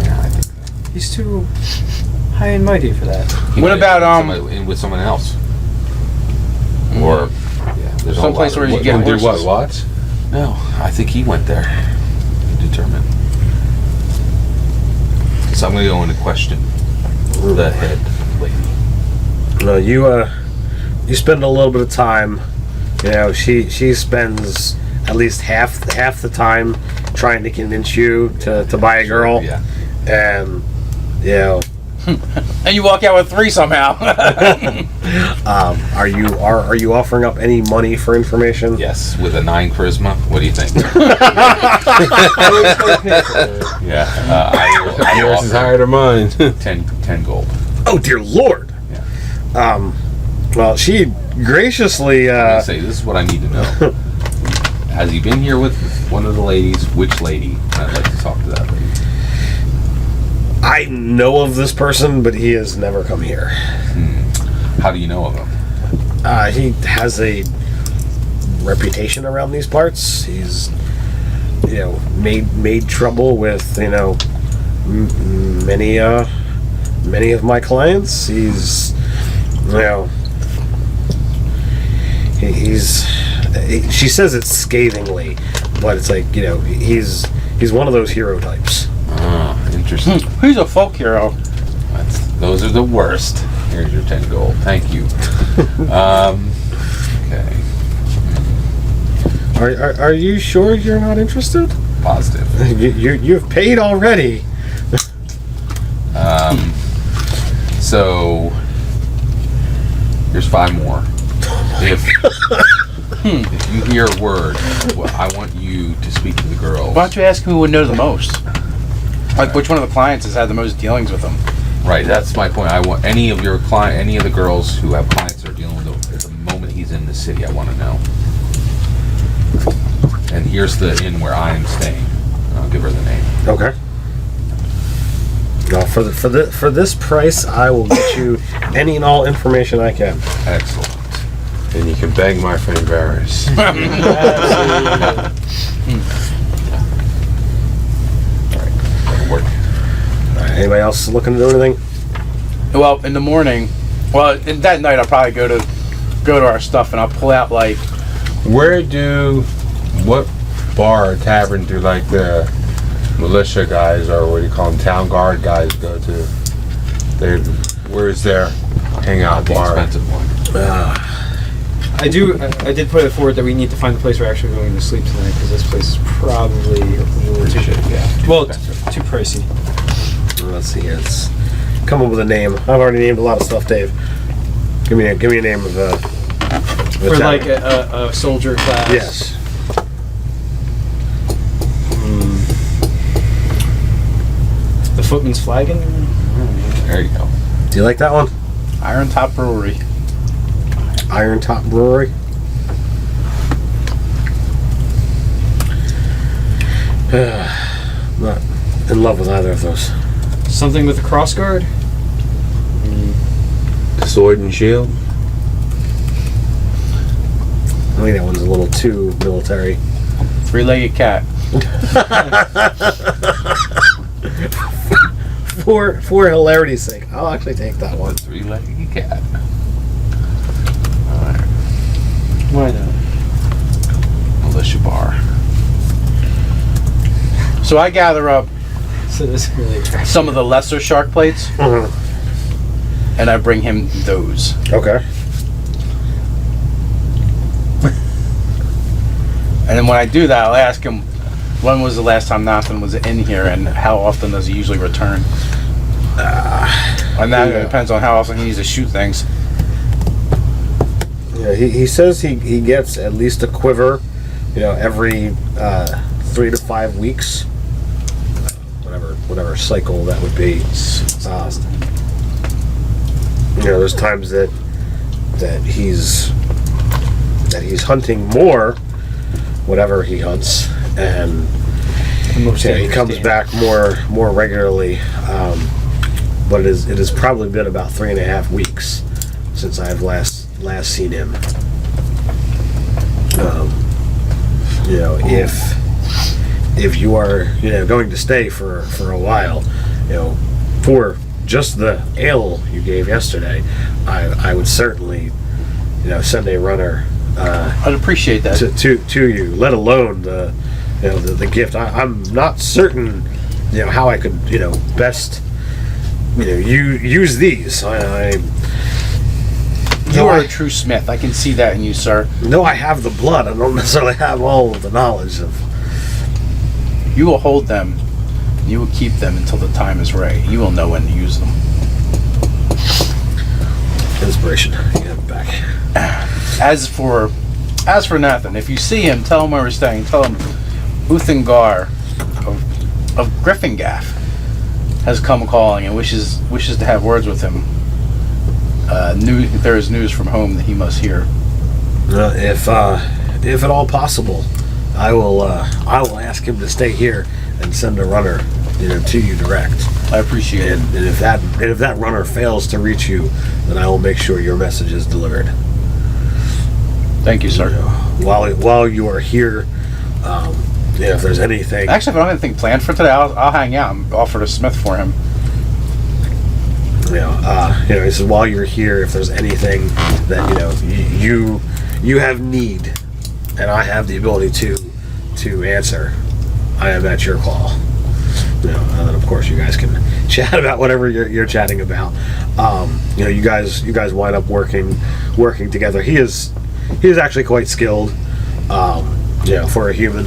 S2: Yeah, I think
S4: He's too high and mighty for that.
S2: he
S3: What
S2: might
S3: about,
S2: have in with someone else, or there's a whole
S3: Someplace
S2: lot of-
S3: where you get
S7: Do
S3: horses.
S7: what?
S2: No, I think he went there. Determined. So I'm gonna go into question the head lady.
S1: No, you spend a little bit of time. She spends at least half the time trying to convince you to buy a girl.
S2: Yeah.
S1: And
S3: And you walk out with 3 somehow.
S1: Are you offering up any money for information?
S2: Yes, with a 9 charisma. What do you think? Yeah, I will
S7: Yours is
S2: offer
S7: higher than mine.
S2: 10 gold.
S1: Oh dear Lord.
S2: Yeah.
S1: Well, she graciously.
S2: I say this is what I need to know. Has he been here with one of the ladies? Which lady? I'd like to talk to that lady.
S1: I know of this person, but he has never come here.
S2: How do you know of him?
S1: He has a reputation around these parts. He's, made trouble with, many of my clients. He's, she says it scathingly, but it's like, he's one of those hero types.
S2: Ah, interesting.
S3: He's a folk hero.
S2: Those are the worst. Here's your 10 gold. Thank you. Okay.
S1: Are you sure you're not interested?
S2: Positive.
S1: You've paid already.
S2: So here's 5 more. If you hear a word, well, I want you to speak to the girls.
S3: Why don't you ask who would know the most? Like, which one of the clients has had the most dealings with them?
S2: Right, that's my point. I want any of the girls who have clients that are dealing with him at the moment he's in the city. I want to know. And here's the inn where I am staying. I'll give her the name.
S1: Okay. No, for this price, I will get you any and all information I can.
S2: Excellent.
S7: And you can beg my friend Varys.
S2: Work.
S1: Anybody else looking to do anything?
S3: Well, in the morning, that night I'll probably go to our stuff and I'll pull out like.
S7: What bar or tavern do like the militia guys or what do you call them, town guard guys go to? Where's their hangout
S2: The
S7: bar?
S2: expensive one.
S4: I did put it forward that we need to find a place we're actually going to sleep tonight because this place is probably a little too too pricey.
S1: Let's see here. Let's come up with a name. I've already named a lot of stuff, Dave. Give me a name of
S4: For like a soldier class.
S1: Yes.
S4: The Footman's Flagon.
S2: There you go.
S1: Do you like that one?
S3: Iron Top Brewery.
S1: Iron Top Brewery. Not in love with either of those.
S4: Something with a cross guard.
S7: Sword and shield.
S1: I think that one's a little too military.
S3: 3-legged cat.
S1: For hilarity's sake, I'll actually take that one.
S2: 3-legged cat.
S4: Why not?
S2: Militia bar.
S3: So I gather up
S4: So this is really attractive.
S3: some of the lesser shark plates and I bring him those.
S1: Okay.
S3: And then when I do that, I'll ask him when was the last time Nathan was in here and how often does he usually return. And that depends on how often he needs to shoot things.
S1: Yeah, he says he gets at least a quiver, every 3 to 5 weeks. Whatever cycle that would be. There's times that he's hunting more, whatever he hunts, and he comes back more regularly. But it has probably been about 3.5 weeks since I've last seen him. If you are going to stay for a while, for just the ale you gave yesterday, I would certainly send a runner
S3: I'd appreciate that.
S1: to you, let alone the gift. I'm not certain how I could best use these.
S3: You are a true smith. I can see that in you, sir.
S1: No, I have the blood. I don't necessarily have all of the knowledge of.
S3: You will hold them. You will keep them until the time is right. You will know when to use them.
S1: Inspiration. Yeah, back.
S3: As for Nathan, if you see him, tell him where we're staying. Tell him Uthengar of GryphonGaff has come calling and wishes to have words with him. If there is news from home that he must hear.
S1: If at all possible, I will ask him to stay here and send a runner, to you direct.
S3: I appreciate it.
S1: And if that runner fails to reach you, then I will make sure your message is delivered.
S3: Thank you, sir.
S1: While you are here, if there's anything.
S3: Actually, if I don't have anything planned for today, I'll hang out and offer to smith for him.
S1: He says while you're here, if there's anything that you have need, and I have the ability to answer, I am at your call. And then of course you guys can chat about whatever you're chatting about. You guys wind up working together. He is actually quite skilled, for a human.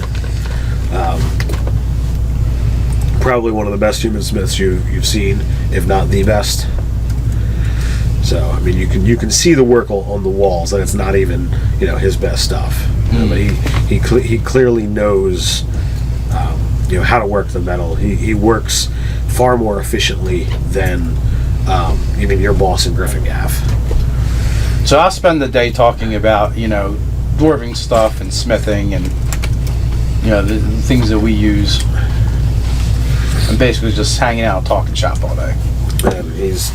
S1: Probably one of the best human smiths you've seen, if not the best. So I mean, you can see the work on the walls, and it's not even his best stuff. But he clearly knows how to work the metal. He works far more efficiently than even your boss in GryphonGaff.
S3: So I'll spend the day talking about dwarving stuff and smithing and the things that we use. I'm basically just hanging out, talking shop all day.
S1: And he's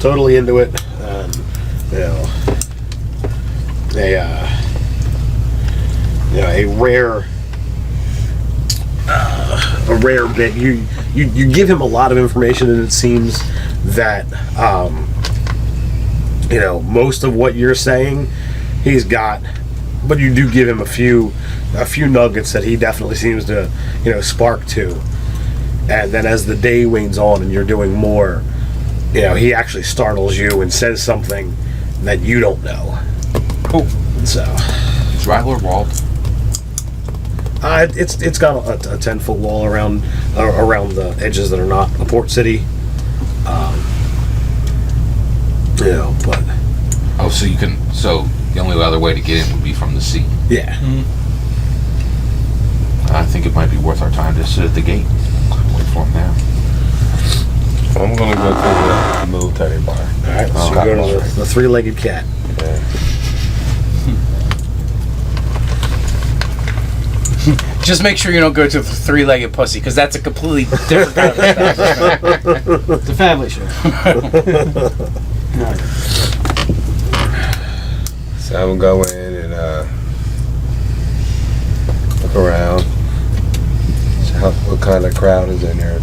S1: totally into it. A rare bit. You give him a lot of information, and it seems that most of what you're saying he's got, but you do give him a few nuggets that he definitely seems to spark to. And then as the day wanes on and you're doing more, he actually startles you and says something that you don't know.
S3: Cool.
S1: So
S2: Is Rylor walled?
S1: It's got a 10-foot wall around the edges that are not a port city. But
S2: So the only other way to get in would be from the sea.
S1: yeah.
S2: I think it might be worth our time to sit at the gate. Wait for him there.
S7: I'm gonna go to the military bar.
S1: All right, so you go to the three-legged cat.
S7: Yeah.
S3: Just make sure you don't go to the three-legged pussy, because that's a completely different kind of establishment.
S4: It's a family show.
S7: So I'm gonna go in and look around. What kind of crowd is in here?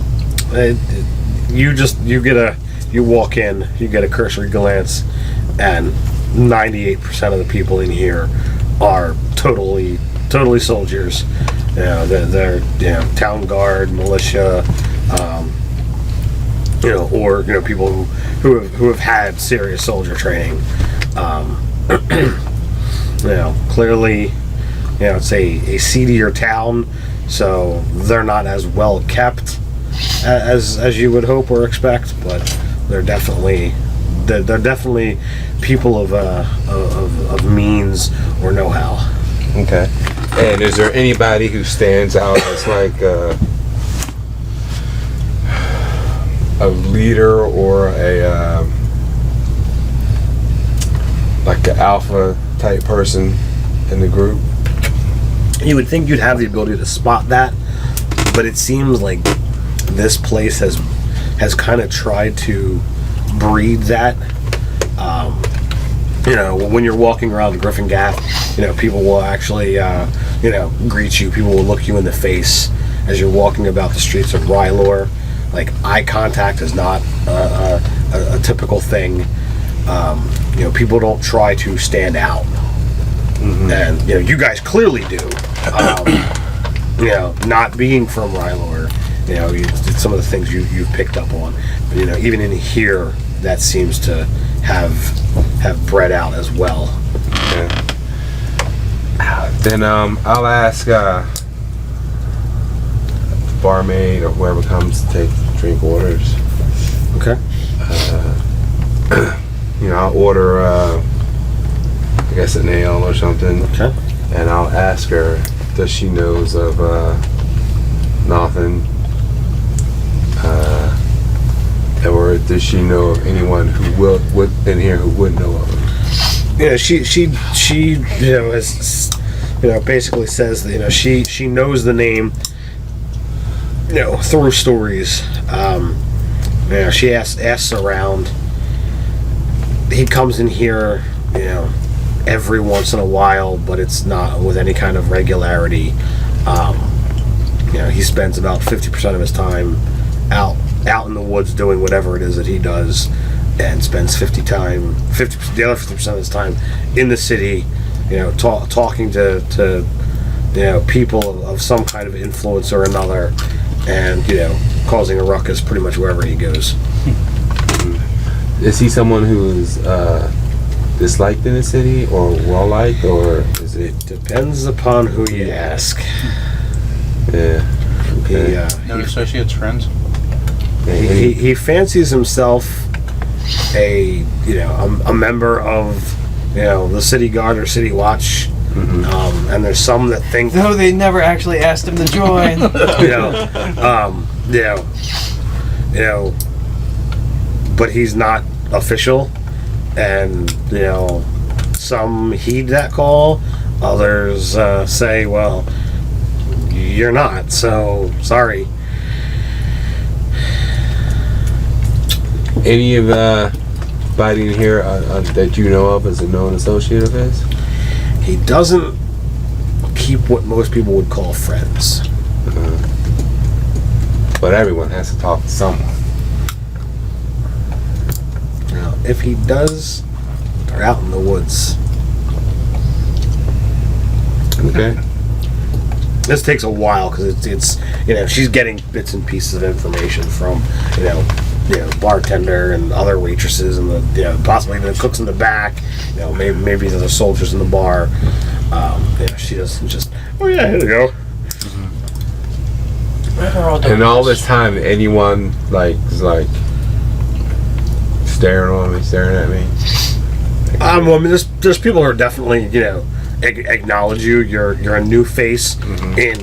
S1: You walk in, you get a cursory glance, and 98% of the people in here are totally soldiers. They're town guard, militia, or people who have had serious soldier training. Clearly, it's a seedier town, so they're not as well kept as you would hope or expect, but they're definitely people of means or know-how.
S7: Okay. And is there anybody who stands out as like a leader or a like an alpha type person in the group?
S1: You would think you'd have the ability to spot that, but it seems like this place has kind of tried to breed that. When you're walking around GryphonGaff, people will actually, greet you. People will look you in the face as you're walking about the streets of Rylor. Like, eye contact is not a typical thing. People don't try to stand out. Mm-hmm. And, you guys clearly do. Not being from Rylor, some of the things you've picked up on. But, even in here, that seems to have bred out as well.
S7: Okay. Then I'll ask barmaid or whoever comes to take drink orders.
S1: Okay.
S7: I'll order, I guess, an ale or something.
S1: Okay.
S7: And I'll ask her, does she knows of nothing? Or does she know of anyone who would in here who would know of him?
S1: She has, basically says that, she knows the name, through stories. She asks around. He comes in here, every once in a while, but it's not with any kind of regularity. He spends about 50% of his time out in the woods doing whatever it is that he does, and spends the other 50% of his time in the city, talking to people of some kind of influence or another, and causing a ruckus pretty much wherever he goes.
S7: Is he someone who is disliked in the city, or well liked, or is it?
S1: Depends upon who you ask.
S7: Yeah. Okay.
S3: No associates, friends.
S1: He fancies himself a member of the city guard or city watch.
S7: Mm-hmm.
S1: And there's some that think
S4: No, they never actually asked him to join.
S1: but he's not official, and some heed that call, others say, well, you're not, so sorry.
S7: Any of anybody in here that you know of as a known associate of his?
S1: He doesn't keep what most people would call friends.
S7: But everyone has to talk to someone.
S1: Now, if he does, they're out in the woods.
S7: Okay.
S1: This takes a while because it's she's getting bits and pieces of information from bartender and other waitresses and the possibly even the cooks in the back. Maybe the soldiers in the bar. She doesn't just here you go.
S7: And all this time, anyone is staring at me.
S1: There's people who are definitely acknowledge you. You're a new face in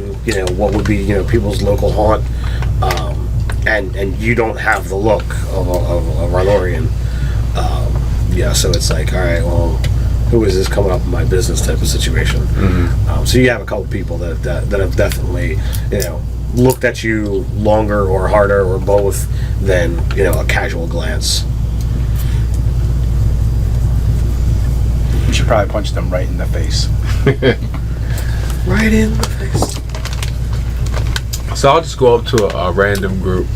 S1: what would be people's local haunt, and you don't have the look of a Rylorian. So it's like, all right, well, who is this coming up in my business type of situation? So you have a couple people that have definitely looked at you longer or harder or both than a casual glance.
S3: You should probably punch them right in the face.
S1: Right in the face.
S7: So I'll just go up to a random group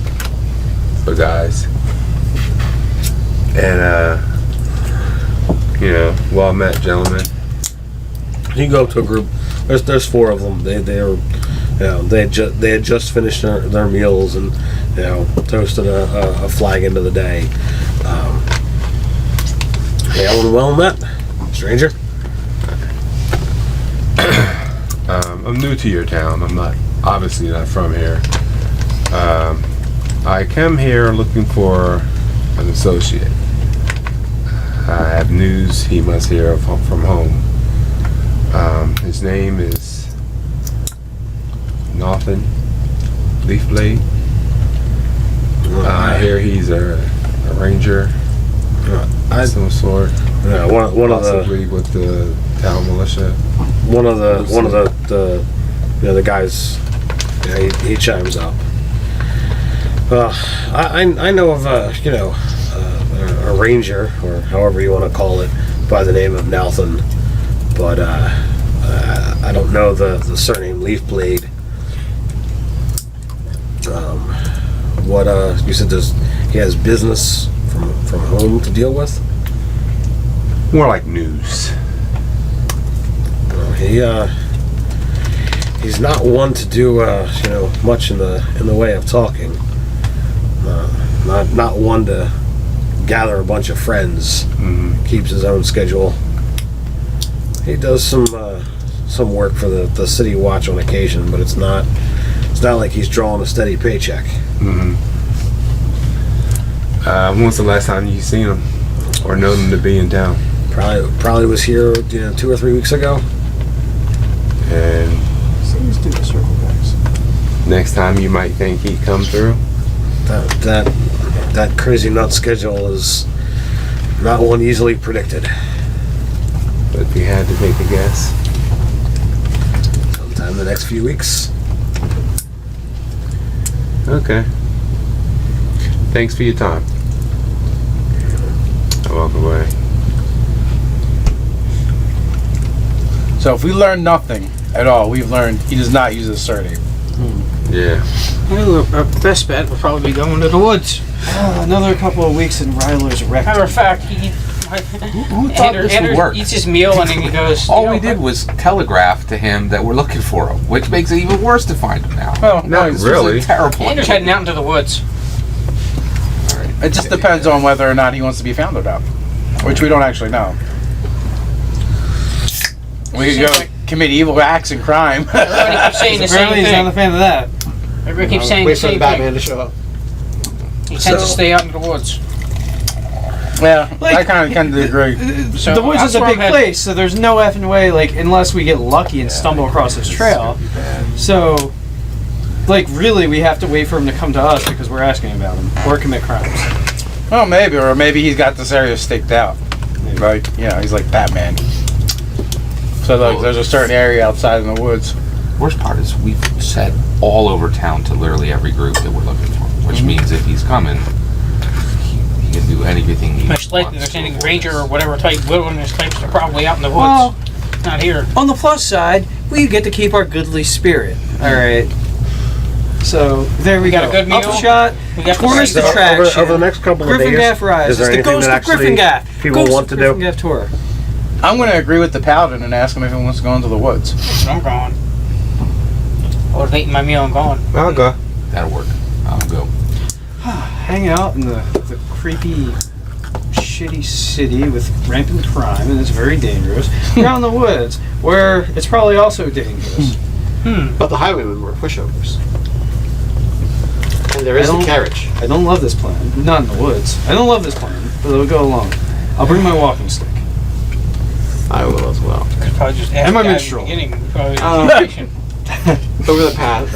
S7: of guys, and well met, gentlemen.
S1: You go up to a group. There's four of them. They had just finished their meals and toasted a flag into the day. Hail and well met, stranger.
S7: I'm new to your town. I'm obviously not from here. I came here looking for an associate. I have news he must hear from home. His name is Nathan Leafblade. I hear he's a ranger of some sort.
S1: Yeah, one of
S7: possibly with the town militia.
S1: One of the guys. He chimes up. I know of a ranger, or however you want to call it, by the name of Nathan, but I don't know the surname Leafblade. What you said? He has business from home to deal with?
S7: More like news.
S1: He's not one to do much in the way of talking. Not one to gather a bunch of friends. Keeps his own schedule. He does some work for the city watch on occasion, but it's not like he's drawing a steady paycheck.
S7: When was the last time you seen him? Or know them to be in town.
S1: Probably was here, 2 or 3 weeks ago.
S7: And
S4: Please do the circle guys.
S7: next time you might think he'd come through.
S1: That crazy nut schedule is not one easily predicted.
S7: But if you had to take a guess.
S1: Sometime in the next few weeks.
S7: Okay. Thanks for your time. I walk away.
S3: So if we learn nothing at all, we've learned he does not use a surname.
S7: Yeah.
S6: Well, our best bet will probably be going to the woods.
S4: Another couple of weeks in Ryllor's wreck.
S6: Matter of fact, he
S2: Who thought this would work?
S6: eats his meal and then he goes.
S2: All we did was telegraph to him that we're looking for him, which makes it even worse to find him now.
S3: Well,
S7: Not
S2: This was
S7: really.
S2: a terrible.
S6: Anders heading out into the woods.
S3: it just depends on whether or not he wants to be found or not, which we don't actually know. We could go
S6: Seems like-
S3: commit evil acts and crime.
S6: Everybody keeps saying the same
S4: Apparently he's not a
S6: thing.
S4: fan of that.
S6: Everybody keeps saying the
S8: Wait for the
S6: same
S8: Batman
S6: thing.
S8: to show up.
S6: He tends to stay out in the woods.
S3: Yeah, I kind of agree.
S6: So
S4: The woods
S6: that's
S4: is a
S6: where
S4: big
S6: I'm headed.
S4: place, so there's no effing way, unless we get lucky and stumble across his trail. So, really, we have to wait for him to come to us because we're asking about him or commit crimes.
S3: Well, maybe, or maybe he's got this area staked out. Like, he's like Batman. So there's a certain area outside in the woods.
S2: Worst part is we've said all over town to literally every group that we're looking for, which means if he's coming, he can do anything he
S6: Much like
S2: wants.
S6: there's any ranger or whatever type wilderness types are probably out in the woods.
S4: Well-
S6: Not here.
S4: On the plus side, we get to keep our goodly spirit. All right. So there we
S6: got
S4: go.
S6: a good meal.
S4: Upshot.
S6: We got
S4: Tourist
S6: the
S4: attraction.
S1: Over the next couple of days,
S4: GryphonGaff rises.
S1: is there
S4: The
S1: anything
S4: Ghost
S1: that
S4: of
S1: actually
S4: GryphonGaff.
S1: people
S4: Ghost
S1: want
S4: of
S1: to do?
S4: GryphonGaff tour.
S3: I'm going to agree with the paladin and ask him if he wants to go into the woods.
S6: I'm gone. I was eating my meal and gone.
S7: I'll go.
S2: That'll work. I'll go.
S4: Hang out in the creepy, shitty city with rampant crime, and it's very dangerous. We're out in the woods, where it's probably also dangerous.
S8: But the highwaymen were pushovers. And there is
S4: I
S8: a
S4: don't-
S8: carriage.
S4: I don't love this plan. Not in the woods. I don't love this plan, but it'll go along. I'll bring my walking stick.
S8: I will as well.
S6: Could probably just ask
S4: And my
S6: the guy at
S4: minstrel.
S6: the beginning. Probably
S8: Um,
S6: patient.
S8: Over the path,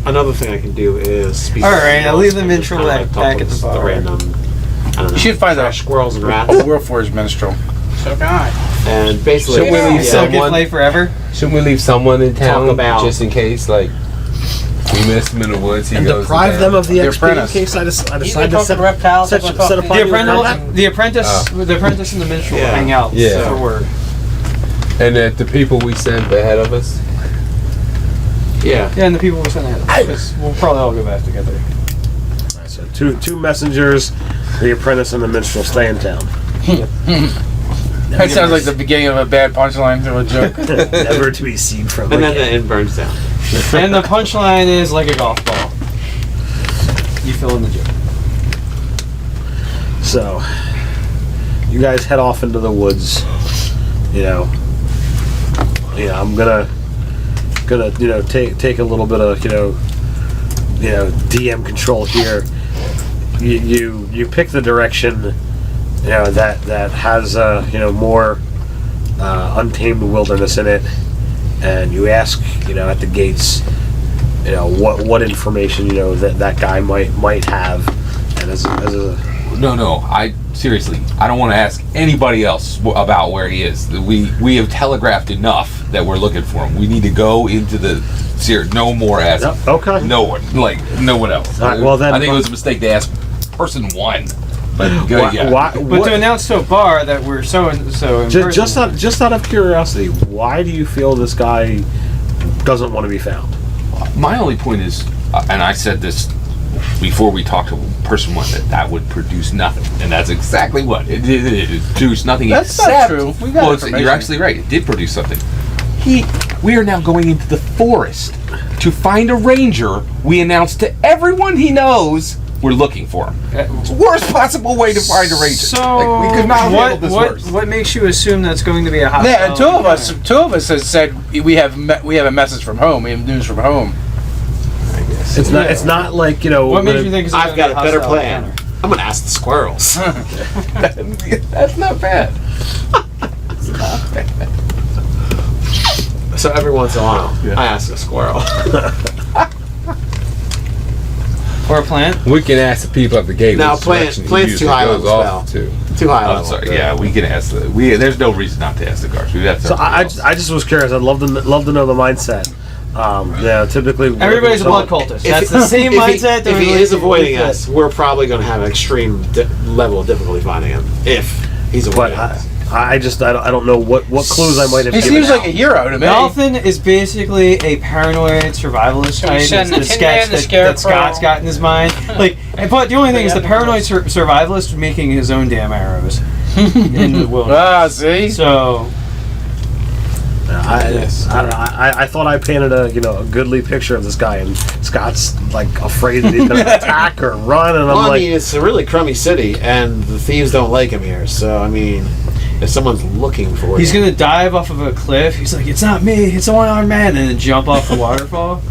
S8: another thing I can do is speak.
S4: All
S8: to
S4: right, I'll
S8: animals
S4: leave the
S8: and
S4: minstrel
S8: kinda
S4: back
S8: talk
S4: at
S8: with
S4: the bar.
S8: random, I don't know,
S3: You should find
S8: trash
S3: a
S8: squirrels and rats.
S3: Warforged minstrel.
S6: So can I.
S8: And basically,
S7: Should we leave
S4: So
S7: someone-
S4: can play forever.
S7: Shouldn't we leave someone in town
S8: about-
S7: just in case, we miss him in the woods, he
S1: And
S7: goes
S1: deprive them of the
S3: The
S1: XP in
S3: apprentice.
S1: case I
S6: You
S1: decide
S6: can
S1: to
S6: talk
S1: set
S6: to reptiles.
S1: set-
S6: you can
S1: set
S6: talk
S1: a
S6: to
S1: party
S4: The
S1: with
S4: apprentice,
S1: them.
S4: the apprentice, and the minstrel will
S8: Yeah.
S4: hang out
S7: Yeah.
S4: for word.
S7: And that the people we sent ahead of us.
S8: yeah.
S4: Yeah, and the people we sent ahead. Because we'll probably all go back together.
S1: So two messengers, the apprentice and the minstrel stay in town.
S3: That sounds like the beginning of a bad punchline to a joke.
S1: Never to be seen from
S8: And then
S1: again.
S8: the inn burns down.
S4: And the punchline is like a golf ball. You fill in the joke.
S1: So, you guys head off into the woods. I'm gonna take a little bit of DM control here. You pick the direction that has more untamed wilderness in it, and you ask at the gates what information that guy might have, and as a
S2: No, seriously, I don't want to ask anybody else about where he is. We have telegraphed enough that we're looking for him. We need to go into the no more asking.
S1: okay.
S2: No one, no one else.
S1: All right, well then-
S2: I think it was a mistake to ask person one. But go, yeah.
S4: But to announce to a bar that we're so in
S1: Just out of curiosity, why do you feel this guy doesn't want to be found?
S2: My only point is, and I said this before we talked to person one, that would produce nothing, and that's exactly what it did. It produced nothing.
S3: That's not
S2: except,
S3: true. We got information.
S2: you're actually right. It did produce something. We are now going into the forest to find a ranger. We announced to everyone he knows we're looking for him. It's the worst possible way to find a ranger.
S4: So
S2: we could not have handled this worse.
S4: what makes you assume that's going to be a hot?
S3: Yeah, and two of us has said we have a message from home. We have news from home.
S1: It's not like
S4: What makes you think? It's
S8: I've got a better
S4: hostile
S8: plan.
S4: encounter?
S8: I'm gonna ask the squirrels.
S2: That's not bad.
S8: So every once in a while, I ask a squirrel.
S4: Or a plant.
S7: We can ask the people at the gate.
S8: Now,
S7: which direction
S8: plant's
S7: he
S8: too
S7: usually
S8: high
S7: goes
S8: level
S7: off
S8: spell.
S7: to.
S8: Too high
S2: I'm
S8: level.
S2: sorry. Yeah, we can ask there's no reason not to ask the guards. We have
S1: So I just was curious. I'd love to know the mindset. Typically
S4: Everybody's a blood cultist. That's the same mindset.
S8: If he is avoiding us, we're probably going to have an extreme level of difficulty finding him. If he's avoiding us.
S1: I don't know what clues I might have
S3: He
S1: given
S3: seems like a hero to me.
S4: Dolphin is basically a paranoid survivalist type.
S6: send
S4: It's
S6: the
S4: the
S6: Tin Man,
S4: sketch
S6: the
S4: that
S6: Scarecrow.
S4: Scott's got in his mind. But the only thing is the paranoid survivalist making his own damn arrows in the wilderness.
S3: See?
S4: So
S1: I thought I painted a goodly picture of this guy, and Scott's like afraid that he's going to attack or run, and
S8: I mean, it's a really crummy city, and the thieves don't like him here. So I mean, if someone's looking for
S4: he's
S8: him,
S4: gonna dive off of a cliff. He's like, "It's not me. It's a one-armed man," and then jump off the waterfall.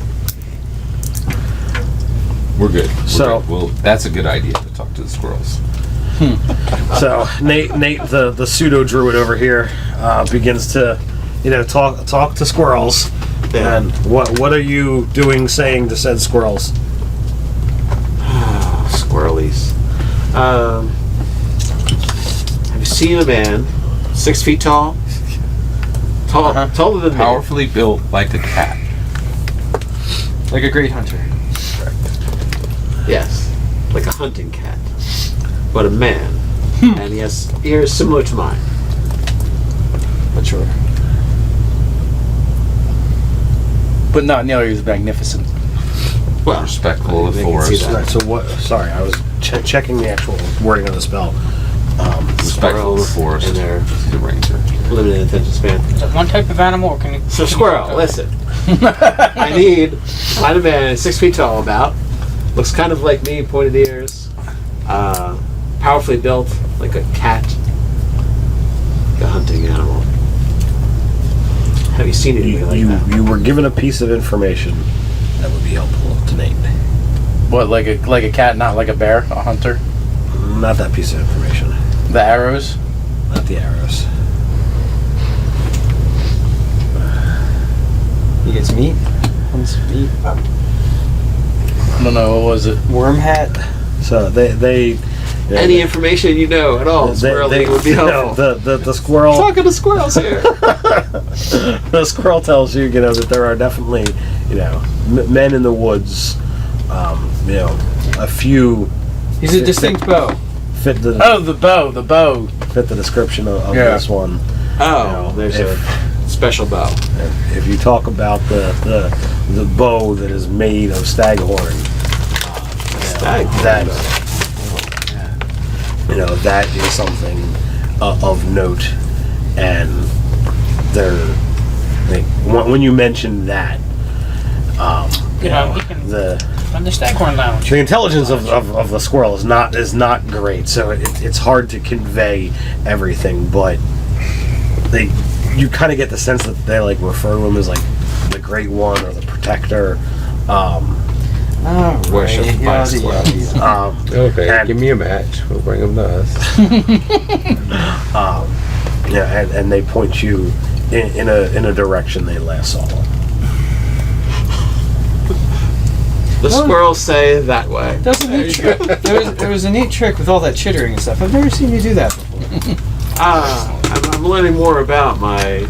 S2: We're good.
S1: So-
S2: Well, that's a good idea to talk to the squirrels.
S1: So Nate, the pseudo druid over here, begins to, talk to squirrels.
S8: Yeah.
S1: And what are you saying to said squirrels?
S8: squirrelies. Have you seen a man 6 feet tall? Taller than me.
S2: Powerfully built like a cat.
S4: Like a great hunter.
S8: Yes, like a hunting cat, but a man, and he has ears similar to mine.
S3: But sure. But not nearly as magnificent.
S8: Well,
S2: Respectful of the
S8: they can see
S2: forest.
S8: that.
S1: Right, so what? Sorry, I was checking the actual wording of the spell.
S2: Respectful of the forest.
S8: And their
S2: The ranger.
S8: limited attention span.
S6: Is that one type of animal, or can you?
S8: So squirrel, listen. I find a man 6 feet tall about, looks kind of like me, pointed ears, powerfully built, like a cat, like a hunting animal. Have you seen anything like that?
S1: You were given a piece of information that would be helpful to Nate.
S3: What, like a cat, not like a bear, a hunter?
S1: Not that piece of information.
S3: The arrows?
S1: Not the arrows.
S4: He gets meat. Hunts meat.
S3: I don't know, what was it?
S4: Worm hat.
S1: So they
S8: Any information you know at all, squirreling would be helpful.
S1: The squirrel.
S8: Talking to squirrels here.
S1: The squirrel tells you, that there are definitely, men in the woods. A few
S4: He's a distinct bow.
S1: fit the
S3: Oh, the bow.
S1: fit the description of
S3: Yeah.
S1: this one.
S8: Oh, there's a special bow.
S1: If you talk about the bow that is made of staghorn, that that is something of note, and when you mention that,
S6: You know, he can
S1: the
S6: run the Staghorn Lounge.
S1: the intelligence of the squirrel is not great, so it's hard to convey everything, but you kind of get the sense that they refer to him as the Great One or the Protector.
S8: Worship by squirrels.
S7: Okay,
S1: And-
S7: give me a match. We'll bring them to us.
S1: And they point you in a direction they last saw.
S8: The squirrels say that way.
S4: That's a neat trick. There was a neat trick with all that chittering and stuff. I've never seen you do that before.
S8: I'm learning more about my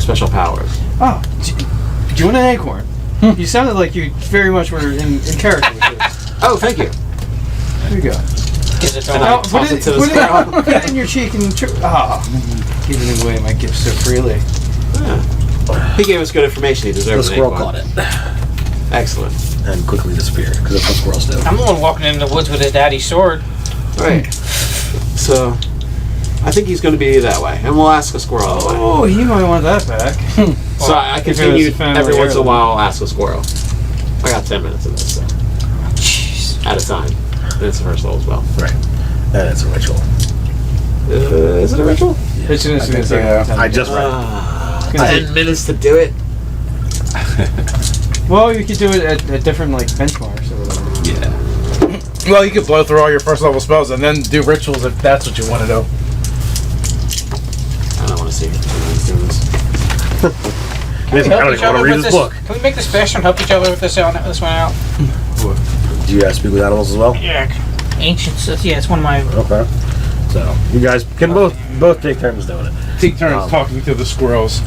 S8: special powers.
S4: Oh, do you want an acorn? You sounded like you very much were in character with this.
S8: Oh, thank you.
S4: Here you go.
S6: Gives it to
S8: And
S6: him.
S8: I toss it to the
S4: put
S8: squirrel.
S4: put it in your cheek and giving away my gifts so freely.
S8: He gave us good information. He
S1: The
S8: deserves an
S1: squirrel
S8: acorn.
S1: caught it
S8: Excellent.
S1: and quickly disappeared, because that's what squirrels do.
S6: I'm the one walking into the woods with his daddy's sword.
S8: Right. So, I think he's going to be that way, and we'll ask a squirrel that way.
S4: Oh, he might want that back.
S8: So I
S4: if it was
S8: continue
S4: a family
S8: every once in a
S4: heirloom.
S8: while. I'll ask a squirrel. I got 10 minutes of this, so
S6: Jeez.
S8: at a time. And it's the first level as well.
S1: Right. And it's a ritual.
S8: Is it a ritual?
S4: It's gonna take a long time.
S1: I just read it.
S4: gonna
S8: 10 minutes to do it.
S4: Well, you could do it at different benchmarks or whatever.
S2: Yeah.
S3: Well, you could blow through all your first level spells and then do rituals if that's what you want to do.
S8: I don't want to see it. Doing this.
S6: Can we help each other
S1: read
S6: with
S1: this
S6: this?
S1: book.
S6: Can we make this special and help each other with this one out?
S1: Do you guys speak with animals as well?
S6: Yeah. Ancients. Yeah, it's one of my.
S1: Okay. So you guys can both take turns doing it.
S3: Take turns talking to the squirrels.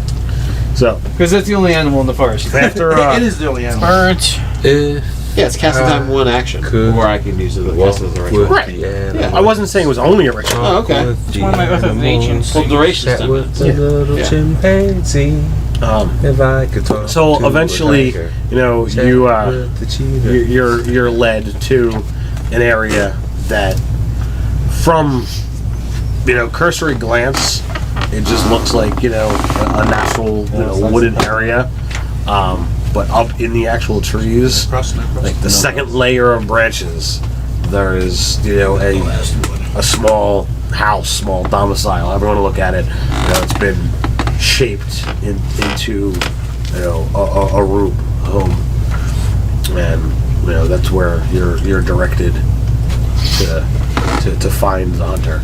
S1: So
S4: Because that's the only animal in the forest.
S1: after
S3: it is the only animal.
S6: Birds.
S8: Yeah, it's casting time one action.
S7: could
S8: Or I can use it cast it as a ritual.
S1: Right.
S8: Yeah.
S1: I wasn't saying it was only a ritual.
S8: Oh, okay.
S6: It's one of my other ancients.
S8: Well, duration's 10 minutes.
S7: little
S8: Yeah.
S7: chimpanzee. If I could talk
S1: So
S7: to
S1: eventually,
S7: a tiger,
S1: you know,
S7: chat
S1: you
S7: with the cheetah.
S1: you're led to an area that, from cursory glance, it just looks like a natural wooded area. But up in the actual trees, like the second layer of branches, there is a small house, small domicile. However you want to look at it, it's been shaped into a room, a home, and that's where you're directed to find the hunter.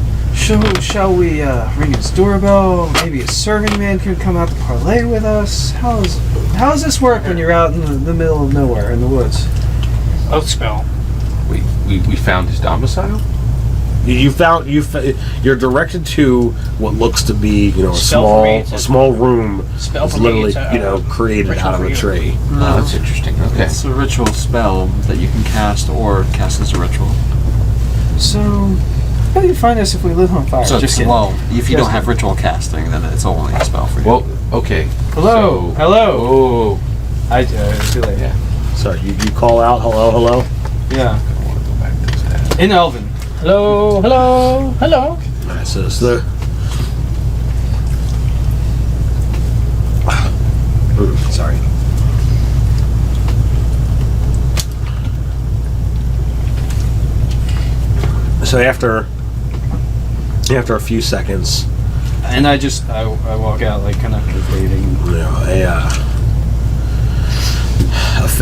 S4: Shall we ring his doorbell? Maybe a serving man can come out to parlay with us. How does this work when you're out in the middle of nowhere in the woods?
S6: Oath spell.
S2: We found his domicile?
S1: You're directed to what looks to be a
S6: Spell for me,
S1: a small room.
S6: Spell
S1: It's
S6: for me,
S1: literally
S6: it's,
S1: created
S6: ritual
S1: out of
S6: for
S1: a
S6: you.
S1: tree.
S2: Oh, that's interesting. Okay.
S5: It's a ritual spell that you can cast or cast as a ritual.
S4: So, how do you find us if we live on fire?
S5: So,
S4: Just kidding.
S5: well, if you don't have ritual casting, then it's only a spell for you.
S2: Well, okay.
S4: Hello.
S2: So-
S4: Hello.
S2: Oh.
S4: Too late.
S2: Yeah.
S1: So you call out, hello.
S4: Yeah.
S2: I want to go back to that.
S4: In Elven.
S6: Hello. Hello. Hello.
S1: Alright, so it's the. Sorry. So after a few seconds,
S4: And I walk out like kind of waiting.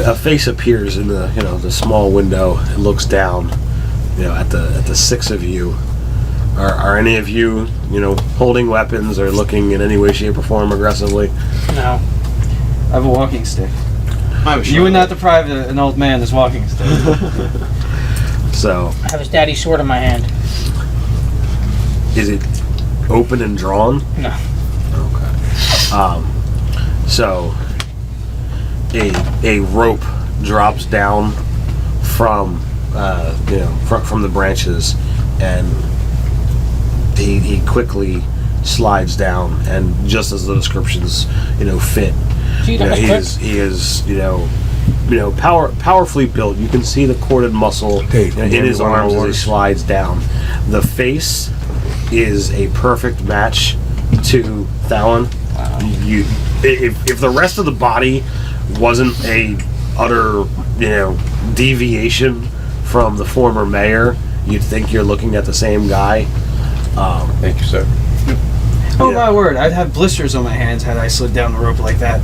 S1: a face appears in the small window. It looks down, at the six of you. Are any of you holding weapons or looking in any way, shape, or form aggressively?
S6: No.
S4: I have a walking stick. You would not deprive an old man his walking stick.
S1: So
S6: I have his daddy's sword in my hand.
S1: is it open and drawn?
S6: No.
S1: Okay. So a rope drops down from from the branches, and he quickly slides down, and just as the descriptions fit,
S6: Gee, that was quick.
S1: he is powerfully built. You can see the corded muscle in his arms as he slides down. The face is a perfect match to Thalon. If the rest of the body wasn't a utter deviation from the former mayor, you'd think you're looking at the same guy.
S7: Thank you, sir.
S4: Oh
S1: Yeah.
S4: my word! I'd have blisters on my hands had I slid down the rope like that.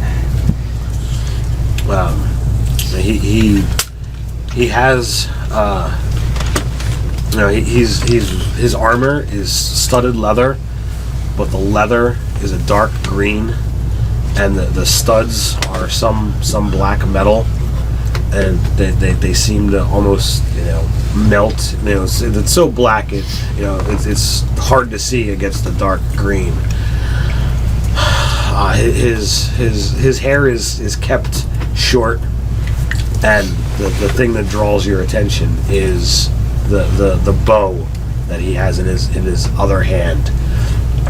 S1: He has his armor is studded leather, but the leather is a dark green, and the studs are some black metal, and they seem to almost melt. It's so black it's hard to see against the dark green. His hair is kept short, and the thing that draws your attention is the bow that he has in his other hand.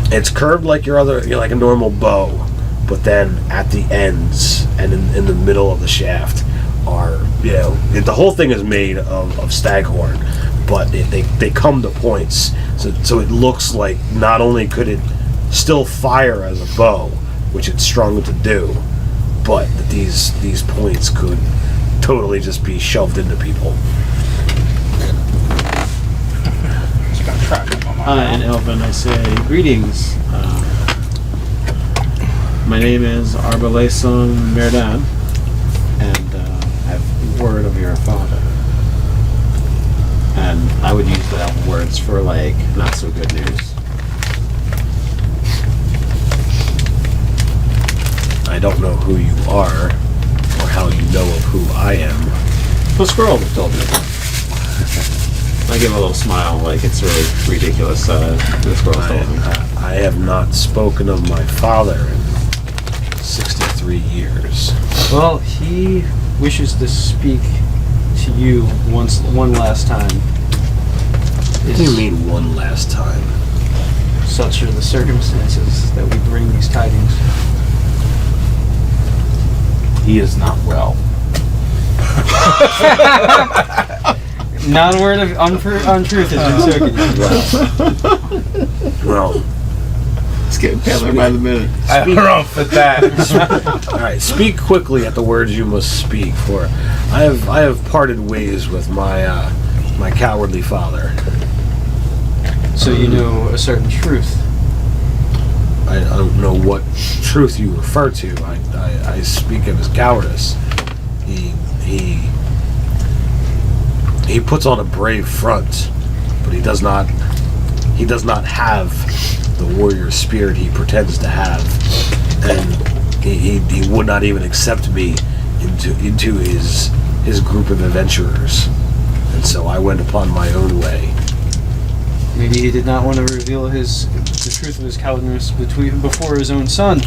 S1: It's curved like like a normal bow, but then at the ends and in the middle of the shaft are the whole thing is made of staghorn, but they come to points, so it looks like not only could it still fire as a bow, which it's strung to do, but that these points could totally just be shoved into people.
S6: Just gonna track him on my
S5: In Elven, I say, greetings. My name is Arbalason Merdan, and I have word of your father. and I would use the elven words for like not so good news.
S1: I don't know who you are or how you know of who I am.
S5: The squirrel told me. I give a little smile, like it's really ridiculous. The squirrel told me.
S1: I have not spoken of my father in 63 years.
S4: Well, he wishes to speak to you one last time.
S1: What do you mean one last time?
S4: Such are the circumstances that we bring these tidings.
S2: He is not well.
S4: Not a word of untruth has been spoken.
S1: Well,
S5: It's getting paler by the minute.
S3: I harumph at that.
S1: all right. Speak quickly at the words you must speak. For I have parted ways with my my cowardly father.
S4: So you know a certain truth.
S1: I don't know what truth you refer to. I speak of his cowardice. He puts on a brave front, but he does not have the warrior spirit he pretends to have, and he would not even accept me into his group of adventurers, and so I went upon my own way.
S4: Maybe he did not want to reveal the truth of his cowardice before his own son.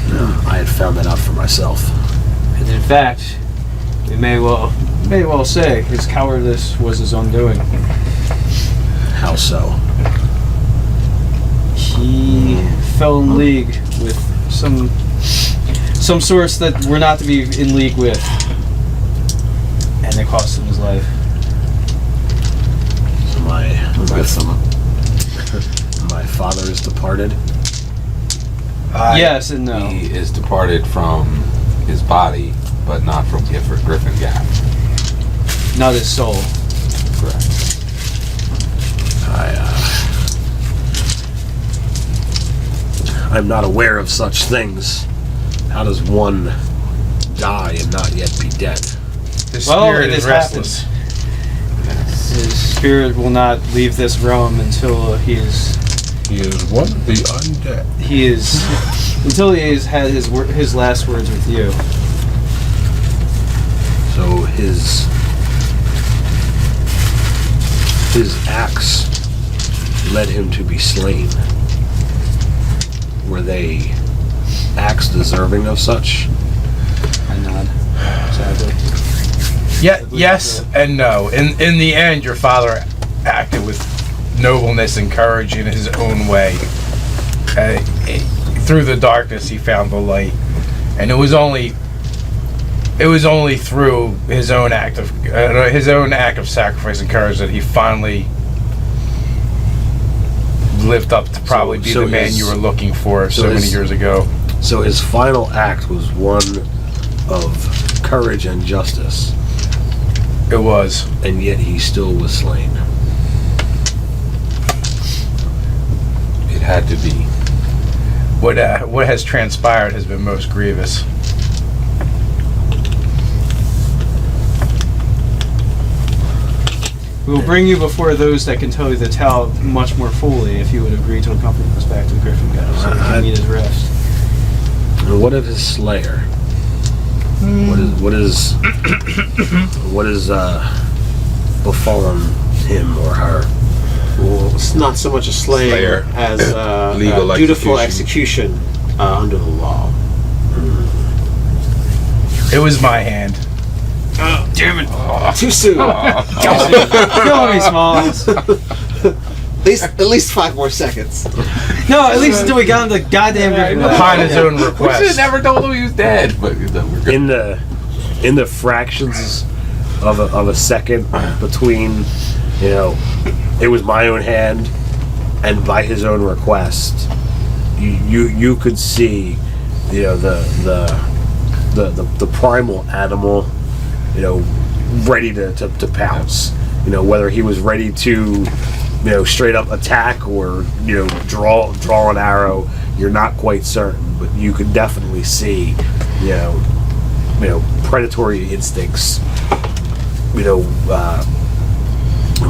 S1: No, I had found that out for myself.
S4: And in fact, we may well say his cowardice was his own doing.
S1: How so?
S4: He fell in league with some sorts that were not to be in league with, and it cost him his life.
S1: So my father is departed.
S4: Yes and no.
S2: He is departed from his body, but not from GryphonGaff.
S4: Not his soul.
S2: Correct.
S1: I'm not aware of such things. How does one die and not yet be dead?
S3: His
S4: Well,
S3: spirit
S4: it
S3: is
S4: has
S3: restless.
S4: His spirit will not leave this realm until he is
S7: one of the undead.
S4: until he has had his last words with you.
S1: So his acts led him to be slain. Were they acts deserving of such?
S4: I nod. Sadly.
S3: Yes and no. In the end, your father acted with nobleness and courage in his own way. Through the darkness, he found the light, and it was only through his own act of sacrifice and courage that he finally lived up to probably be the man you were looking for so many years ago.
S1: So his final act was one of courage and justice.
S3: It was.
S1: And yet he still was slain.
S2: It had to be.
S3: What has transpired has been most grievous.
S4: We will bring you before those that can tell you the tale much more fully if you would agree to accompany us back to GryphonGaff so he can meet his rest.
S1: And what of his slayer? What is befallen him or her?
S5: Well, it's not so much a slayer as
S7: Legal
S5: dutiful execution under the law.
S3: It was my hand.
S5: Oh, damn it! Too soon.
S4: Kill me, Smalls.
S5: At least 5 more seconds.
S4: No, at least until we got him the goddamn GryphonGaff.
S3: Upon his own
S2: We should have
S3: request.
S2: never told him he was dead. But we're good.
S1: In the fractions of a second between, it was my own hand and by his own request, you could see, the primal animal, ready to pounce. Whether he was ready to, straight up attack or, draw an arrow, you're not quite certain, but you could definitely see, predatory instincts,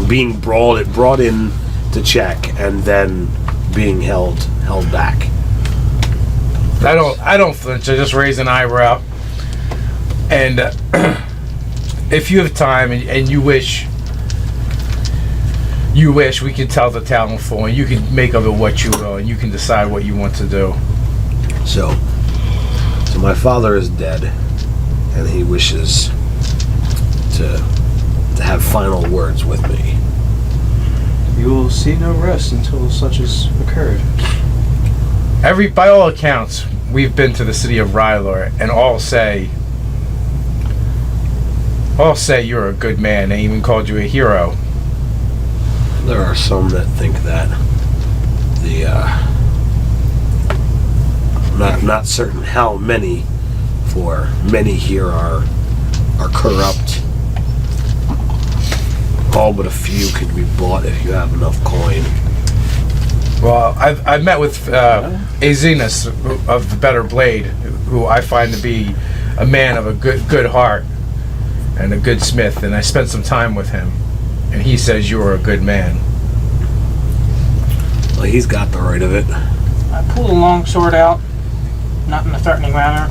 S1: being brought in to check and then being held back.
S3: I don't flinch. I just raise an eyebrow. And if you have time and you wish we could tell the town full, and you can make of it what you will, and you can decide what you want to do.
S1: So my father is dead, and he wishes to have final words with me.
S4: You will see no rest until such has occurred.
S3: By all accounts, we've been to the city of Rylor, and all say you're a good man. They even called you a hero.
S1: There are some that think that. Not certain how many, for many here are corrupt. All but a few can be bought if you have enough coin.
S3: Well, I've met with Azinus of the Better Blade, who I find to be a man of a good heart and a good smith, and I spent some time with him, and he says you're a good man.
S1: Well, he's got the right of it.
S6: I pull the long sword out, not in a threatening manner,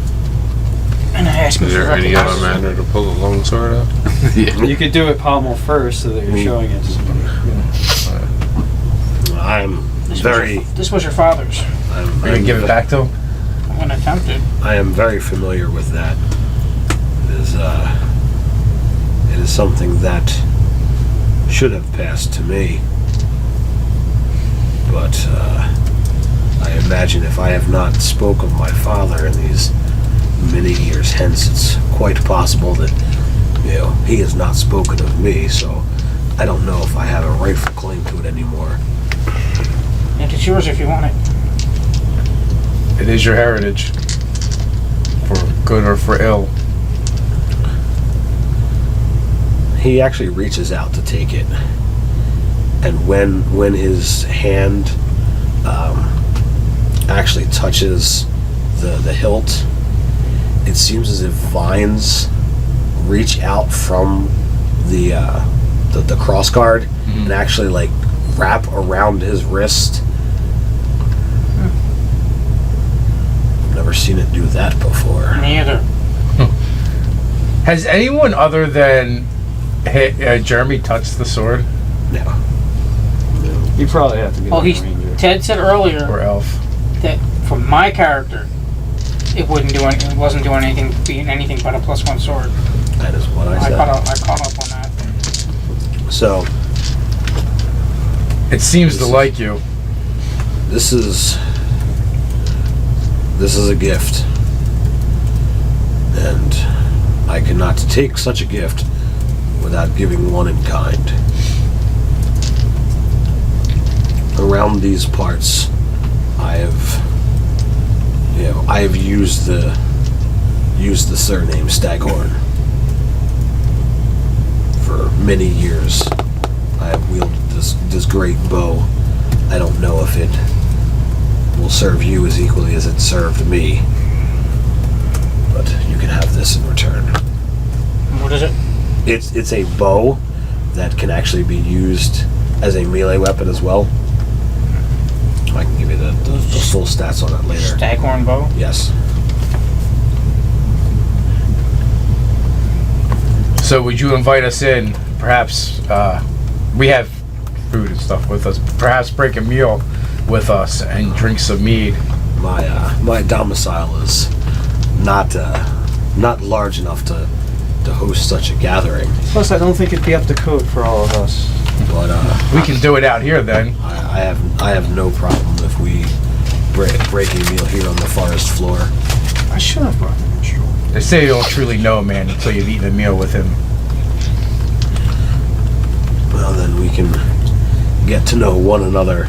S6: and I ask him
S7: Is
S6: for
S7: there any other
S6: recognition.
S7: manner to pull a long sword out?
S4: You could do it pommel first so that you're showing it to somebody.
S6: This was your father's.
S3: You're gonna give it back to him?
S6: I'm gonna attempt it.
S1: I am very familiar with that. It is something that should have passed to me. But I imagine if I have not spoke of my father in these many years hence, it's quite possible that, he has not spoken of me, so I don't know if I have a rightful claim to it anymore.
S6: And it's yours if you want it.
S3: It is your heritage, for good or for ill.
S1: He actually reaches out to take it, and when his hand actually touches the hilt, it seems as if vines reach out from the crossguard and actually like wrap around his wrist. I've never seen it do that before.
S6: Neither.
S3: Has anyone other than Jeremy touched the sword?
S1: No.
S4: You probably have to be
S6: Well,
S4: like a ranger.
S6: Ted said earlier
S3: Or elf?
S6: that for my character, it wasn't doing anything but a +1 sword.
S1: That is what I
S6: I
S1: said.
S6: caught up on that.
S1: So
S3: It seems to like you.
S1: this is a gift, and I cannot take such a gift without giving one in kind. Around these parts, I have used the surname Staghorn. For many years, I have wielded this great bow. I don't know if it will serve you as equally as it served me, but you can have this in return.
S6: What is it?
S1: It's a bow that can actually be used as a melee weapon as well. I can give you the full stats on it later.
S6: Staghorn bow?
S1: Yes.
S3: So would you invite us in? Perhaps we have food and stuff with us. Perhaps break a meal with us and drink some mead.
S1: My domicile is not large enough to host such a gathering.
S4: Plus, I don't think it'd be up to code for all of us.
S1: But
S3: We can do it out here then.
S1: I have no problem if we break a meal here on the forest floor.
S4: I should have brought an minstrel.
S3: They say you don't truly know a man until you've eaten a meal with him.
S1: Well, then we can get to know one another.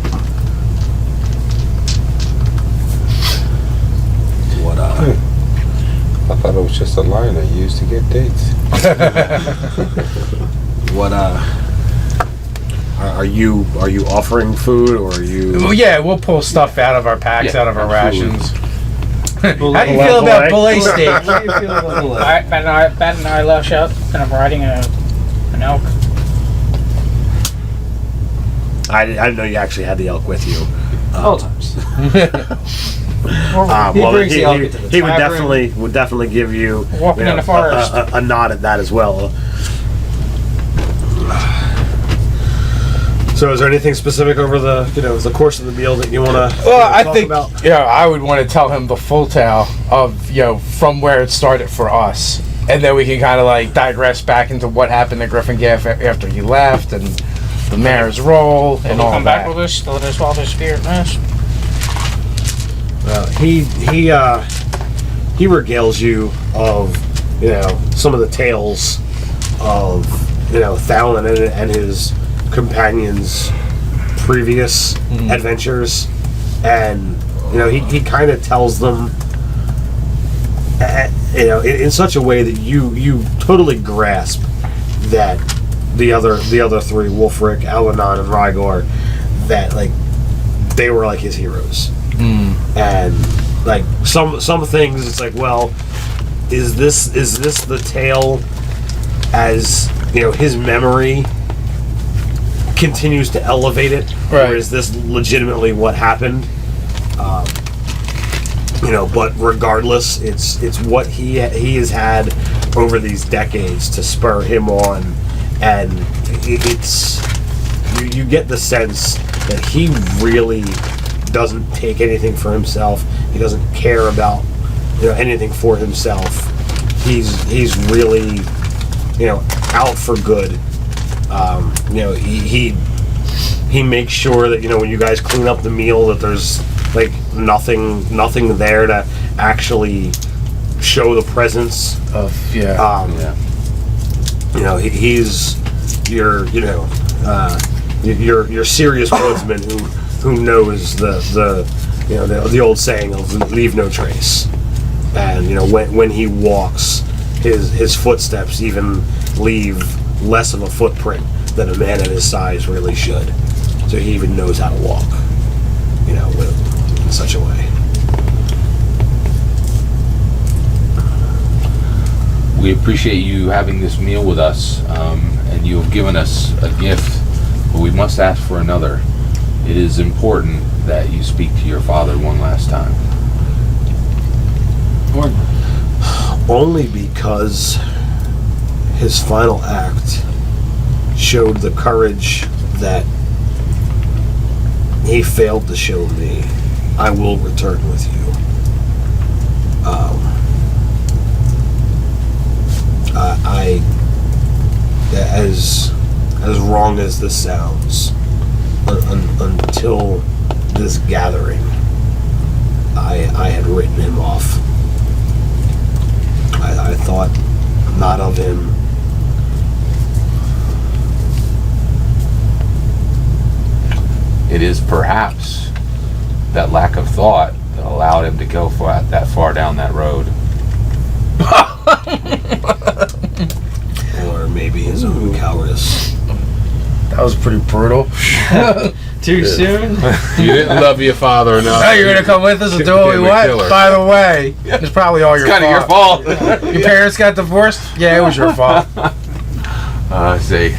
S1: What
S7: I thought it was just a line I used to get dates.
S1: what are you offering food, or are you?
S3: Well, yeah, we'll pull stuff out of our packs, out of our
S1: absolutely.
S3: rations. How do you feel about fillet steak?
S4: How do you feel about the
S6: Alright, Bat and I lash out, kind of riding an elk.
S1: I didn't know you actually had the elk with you.
S4: All times.
S1: Well,
S4: brings the elk into the
S1: he would
S4: tavern.
S1: definitely give you
S6: Walking in the forest.
S1: a nod at that as well. So, is there anything specific over the course of the meal that you want to
S3: Well,
S1: talk about?
S3: I would want to tell him the full tale of from where it started for us, and then we can kind of like digress back into what happened to GryphonGaff after he left and the mayor's role and all
S6: Come
S3: that.
S6: back with us to let us while the spirit nest.
S1: He regales you of some of the tales of Thalon and his companions' previous adventures, and he kind of tells them in such a way that you totally grasp that the other three, Wulfric, Alanon, and Rygor, that like they were like his heroes. And like some things, it's like, well, is this the tale as his memory continues to elevate it,
S3: right,
S1: or is this legitimately what happened? But regardless, it's what he has had over these decades to spur him on, and it's you get the sense that he really doesn't take anything for himself. He doesn't care about anything for himself. He's really out for good. He makes sure that when you guys clean up the meal that there's like nothing there to actually show the presence
S3: Of
S1: he's your serious woodsman who knows the old saying of leave no trace, and when he walks, his footsteps even leave less of a footprint than a man at his size really should. So he even knows how to walk, in such a way.
S2: We appreciate you having this meal with us, and you have given us a gift, but we must ask for another. It is important that you speak to your father one last time.
S1: Only because his final act showed the courage that he failed to show me. I will return with you. As wrong as this sounds, until this gathering, I had written him off. I thought not of him.
S2: It is perhaps that lack of thought that allowed him to go that far down that road.
S1: Or maybe his own cowardice.
S3: That was pretty brutal.
S4: Too soon?
S7: You didn't love your father enough.
S3: Hey, you're gonna come with us and do what we want? By the way, it's probably all your fault.
S2: Kind of your fault.
S3: Your parents got divorced? Yeah, it was your fault.
S2: Say,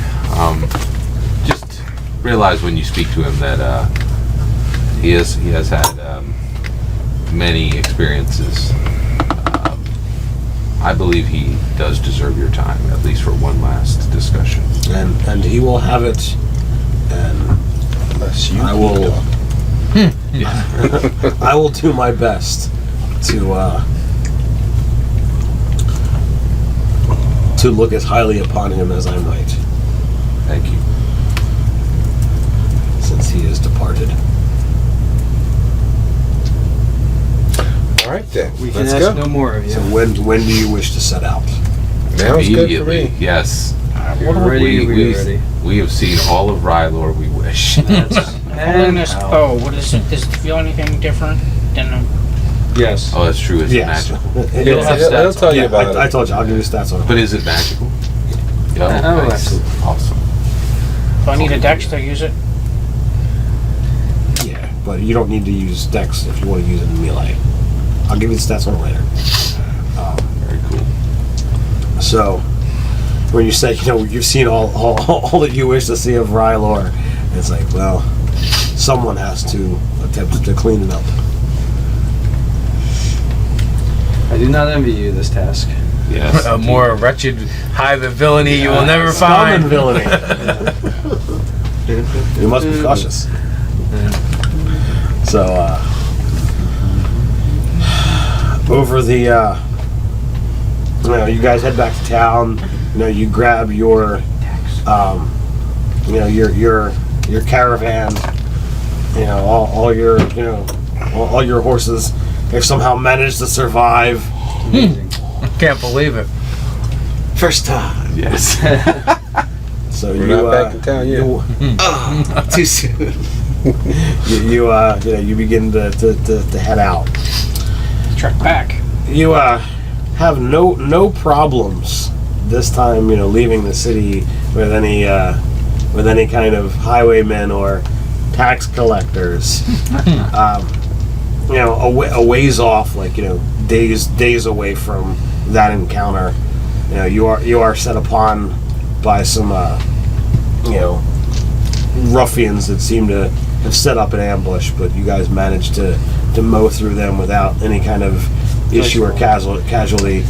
S2: just realize when you speak to him that he has had many experiences. I believe he does deserve your time, at least for one last discussion.
S1: And he will have it. And I will. I will do my best to look as highly upon him as I might,
S2: Thank you.
S1: since he is departed.
S7: All right then.
S4: We can
S7: Let's
S4: ask
S7: go.
S4: no more of you.
S1: So when do you wish to set out?
S7: Now it's good for
S2: Immediately,
S7: me.
S2: yes.
S4: We're ready, we're ready.
S2: We have seen all of Rylor we wish.
S6: Holding this bow, does it feel anything different than
S4: Yes.
S2: Oh, that's true. It's
S1: Yes.
S2: magical.
S4: It'll have
S7: It'll
S4: stats
S7: tell
S1: Yeah,
S7: you about
S1: I
S7: it.
S1: told you I'll give you stats on it.
S2: But is it magical? Oh,
S4: Oh,
S2: nice.
S4: absolutely.
S2: Awesome.
S6: if I need a dex to use it?
S1: Yeah, but you don't need to use Dex if you want to use it in melee. I'll give you the stats on it later.
S2: Very cool.
S1: So, when you say, you've seen all that you wish to see of Rylor, It's like, well, someone has to attempt to clean it up.
S4: I do not envy you this task.
S2: Yes.
S3: A more wretched hive of villainy you will never
S1: Scum
S3: find.
S1: and villainy. You must be cautious. So, over the, you guys head back to town. You grab your, your caravan. All your, all your horses. They've somehow managed to survive.
S3: Can't believe it.
S8: First time.
S2: Yes.
S1: So
S7: We're
S1: you
S7: not back in town yet.
S8: Too soon.
S1: you begin to head out.
S6: Trek back.
S1: You have no problems this time. Leaving the city with any kind of highwaymen or tax collectors. A ways off, like days away from that encounter. You are set upon by some ruffians that seem to have set up an ambush, but you guys managed to mow through them without any kind of issue or casualty.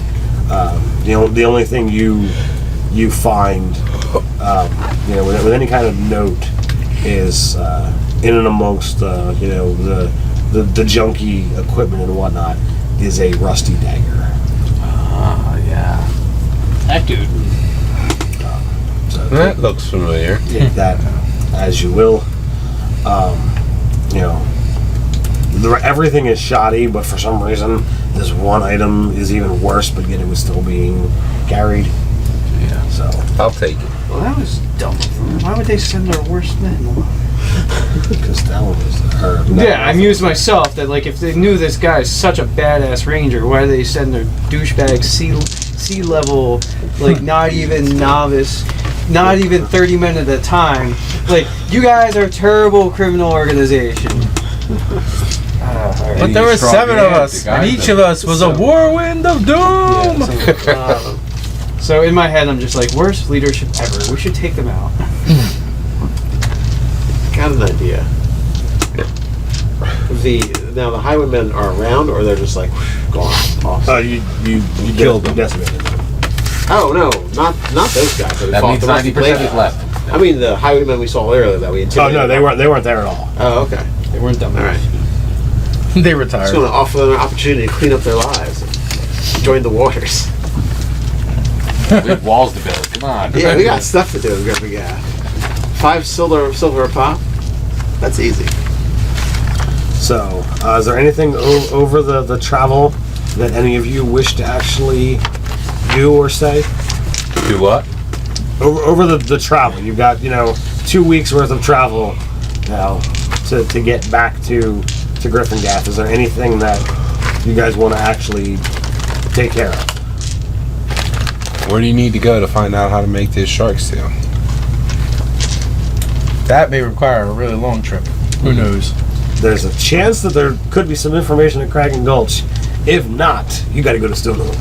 S1: The only thing you find with any kind of note is in and amongst the junky equipment and whatnot is a rusty dagger.
S2: Yeah.
S6: That dude.
S1: So
S7: That looks familiar.
S1: take that as you will. Everything is shoddy, but for some reason this one item is even worse, but yet it was still being carried.
S2: Yeah.
S1: So
S7: I'll take it.
S4: Well, that was dumb of them. Why would they send their worst men?
S1: because that one was her.
S4: Yeah, I mused myself that, like, if they knew this guy's such a badass ranger, why do they send their douchebag sea level, like, not even novice, not even 30 men at a time? Like, you guys are a terrible criminal organization.
S3: But there were 7 of us, and each of us was a whirlwind of doom!
S4: So in my head, I'm just like, worst leadership ever. We should take them out.
S8: Got an idea. Now the highwaymen are around, or they're just like gone. Awesome.
S1: You killed them. Decimated them.
S8: Oh no, not those guys.
S2: That means 90% is left.
S8: I mean the highwaymen we saw earlier that we
S1: Oh
S8: intimidated.
S1: no, they weren't there at all.
S8: Oh okay.
S4: They weren't dumb.
S8: All right.
S3: They
S8: Just
S3: retired.
S8: going to offer them an opportunity to clean up their lives and join the waters.
S2: We have walls to build. Come on.
S8: Yeah, we got stuff to do in GryphonGaff. 5 silver a pop. That's easy.
S1: So, is there anything over the travel that any of you wish to actually do or say?
S7: Do what?
S1: Over the travel, you've got 2 weeks worth of travel now to get back to GryphonGaff. Is there anything that you guys want to actually take care of?
S7: Where do you need to go to find out how to make this shark steel?
S3: That may require a really long trip. Who knows?
S1: There's a chance that there could be some information at Kraken Gulch. If not, you got to go to Stonehill.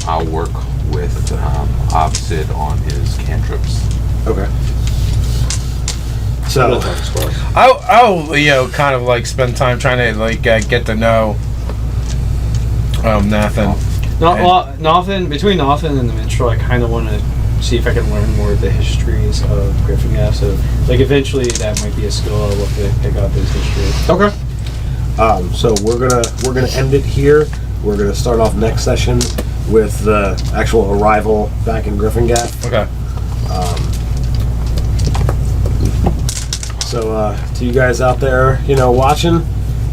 S2: I'll work with Obsid on his cantrips.
S1: Okay. So,
S3: I'll kind of like spend time trying to like get to know Nathan.
S4: Between Nathan and the minstrel, I kind of want to see if I can learn more of the histories of GryphonGaff. So, like, eventually that might be a skill I'll look to pick up is history.
S1: okay. So we're gonna end it here. We're gonna start off next session with the actual arrival back in GryphonGaff.
S3: Okay.
S1: So to you guys out there, watching,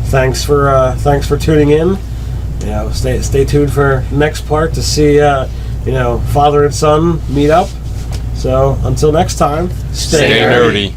S1: thanks for tuning in. Stay tuned for next part to see father and son meet up. So until next time,
S7: Stay nerdy.